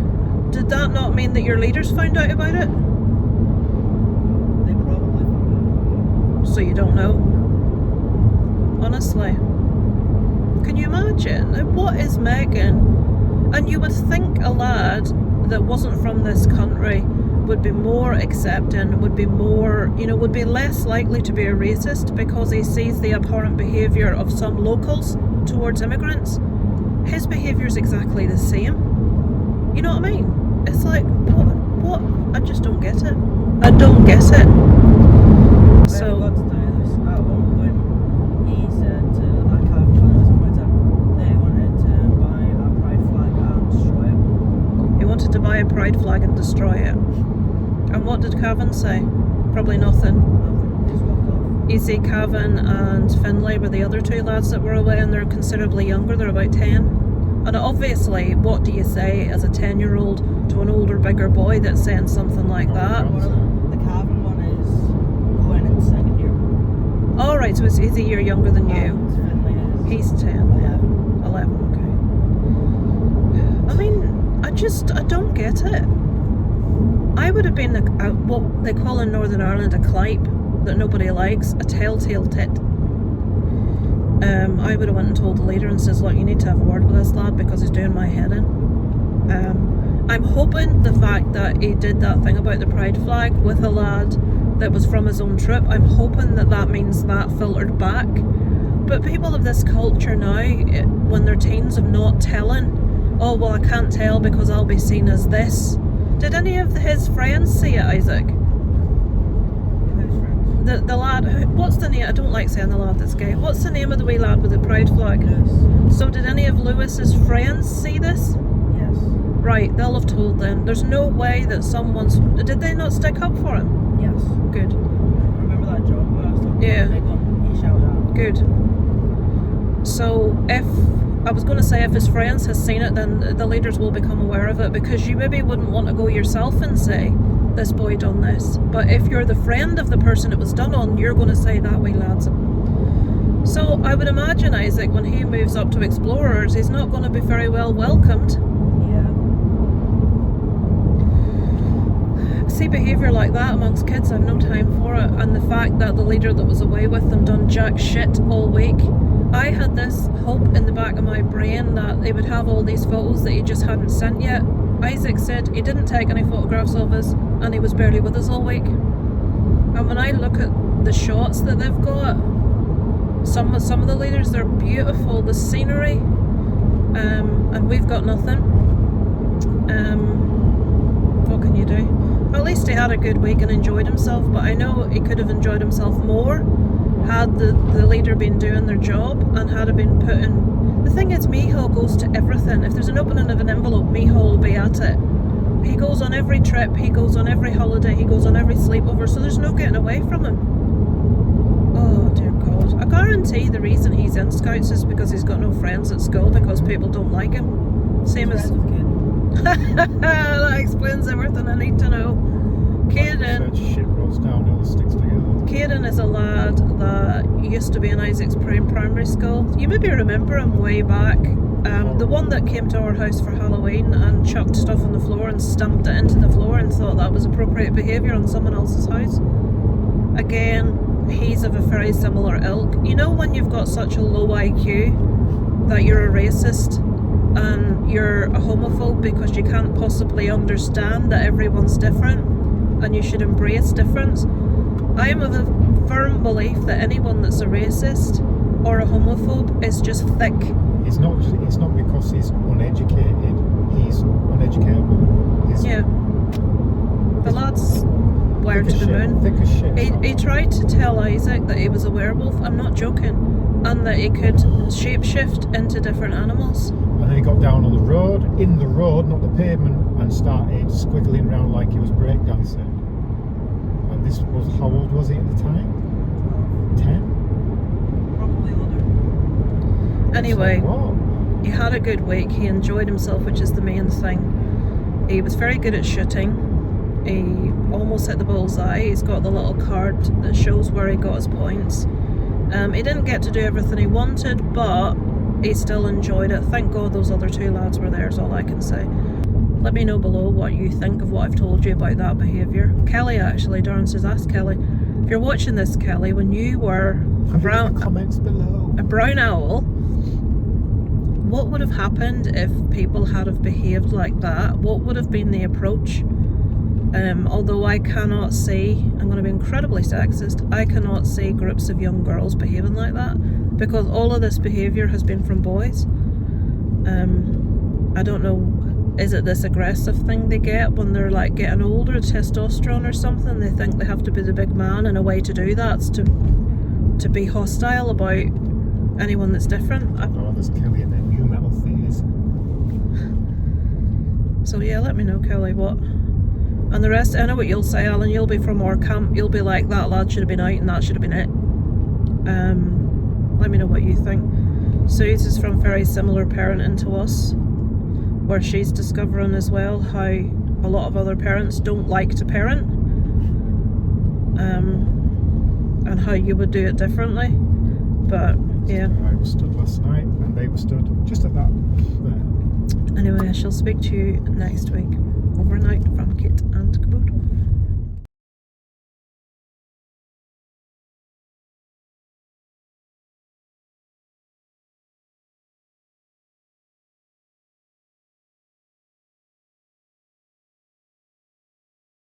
did that not mean that your leaders found out about it? They probably found So you don't know? Honestly. Can you imagine? Like, what is Megan? And you would think a lad that wasn't from this country would be more accepting, would be more, would be less likely to be a racist, because he sees the abhorrent behaviour of some locals towards immigrants. His behaviour is exactly the same. You know what I mean? It's like, what? I just don't get it. I don't get it. So, I forgot to tell you this. At one point, he said to that Cav players with him, they wanted to buy a pride flag and destroy it. he wanted to buy a pride flag and destroy it. And what did Cavan say? Probably nothing. Nothing. They just walked off. Easy, Cavan and Finlay were the other 2 lads that were away, and they're considerably younger. They're about 10. And obviously, what do you say as a 10-year-old to an older, bigger boy that's saying something like that? The Cavan one is going in 2nd year. Alright, so he's a year younger than you. Finlay is He's 10. 11. 11, okay. I mean, I don't get it. I would have been what they call in Northern Ireland a clipe that nobody likes, a telltale tit. I would have went and told the leader and says, look, you need to have a word with this lad because he's doing my head in. I'm hoping the fact that he did that thing about the pride flag with a lad that was from his own troop, I'm hoping that means that filtered back. But people of this culture now, when they're teens, of not telling, oh well, I can't tell because I'll be seen as this. Did any of his friends see it, Isaac? Who's friends? the lad, what's the name? I don't like saying the lad that's gay. What's the name of the wee lad with the pride flag? Yes. So did any of Lewis's friends see this? Yes. Right, they'll have told them. There's no way that someone's... Did they not stick up for him? Yes. Good. Remember that joke where I was talking Yeah. about he shouted out? Good. So if... I was going to say if his friends has seen it, then the leaders will become aware of it, because you maybe wouldn't want to go yourself and say, this boy done this. But if you're the friend of the person it was done on, you're going to say that wee lad's. So I would imagine Isaac, when he moves up to Explorers, he's not going to be very well welcomed. Yeah. See behaviour like that amongst kids, I've no time for it. And the fact that the leader that was away with them done jack shit all week. I had this hope in the back of my brain that they would have all these photos that he just hadn't sent yet. Isaac said he didn't take any photographs of us and he was barely with us all week. And when I look at the shots that they've got, some of the leaders, they're beautiful, the scenery, and we've got nothing. What can you do? At least he had a good week and enjoyed himself, but I know he could have enjoyed himself more had the leader been doing their job and had it been put in. The thing is, Miho goes to everything. If there's an opening of an envelope, Miho will be at it. He goes on every trip, he goes on every holiday, he goes on every sleepover, so there's no getting away from him. Oh dear God. I guarantee the reason he's in Scouts is because he's got no friends at school, because people don't like him. Same as... That explains everything I need to know. Caden. Shit rolls downhill, sticks together. Caden is a lad that used to be in Isaac's primary school. You maybe remember him way back. The one that came to our house for Halloween and chucked stuff on the floor and stamped it into the floor and thought that was appropriate behaviour on someone else's house. Again, he's of a very similar ilk. You know when you've got such a low IQ that you're a racist and you're a homophobe because you can't possibly understand that everyone's different and you should embrace difference? I am of a firm belief that anyone that's a racist or a homophobe is just thick. It's not because he's uneducated, he's uneducatable. Yeah. The lad's wired to the moon. Thick as shit. He tried to tell Isaac that he was a werewolf, I'm not joking, and that he could shapeshift into different animals. And then he got down on the road, not the pavement, and started squiggling around like he was breakdancing. And this was, how old was he at the time? 10? Probably older. Anyway, So he had a good week, he enjoyed himself, which is the main thing. He was very good at shooting. He almost hit the bullseye. He's got the little card that shows where he got his points. He didn't get to do everything he wanted, but he still enjoyed it. Thank God those other two lads were there, is all I can say. Let me know below what you think of what I've told you about that behaviour. Kelly actually, Darren says, ask Kelly. If you're watching this, Kelly, when you were comments below. a brown owl, what would have happened if people had have behaved like that? What would have been the approach? Although I cannot see, I'm going to be incredibly sexist, I cannot see groups of young girls behaving like that, because all of this behaviour has been from boys. I don't know, is it this aggressive thing they get when they're like getting older, testosterone or something? They think they have to be the big man, and a way to do that's to be hostile about anyone that's different. Oh, there's Kelly and their new metal things. So yeah, let me know, Kelly, what. And the rest, I know what you'll say, Alan. You'll be from our camp. You'll be like, that lad should have been out and that should have been it. Let me know what you think. Suze is from very similar parenting to us, where she's discovering as well how a lot of other parents don't like to parent, and how you would do it differently. But yeah. I was stood last night and they were stood just at that there. Anyway, I shall speak to you next week. Over and out from Kit and Caboodle.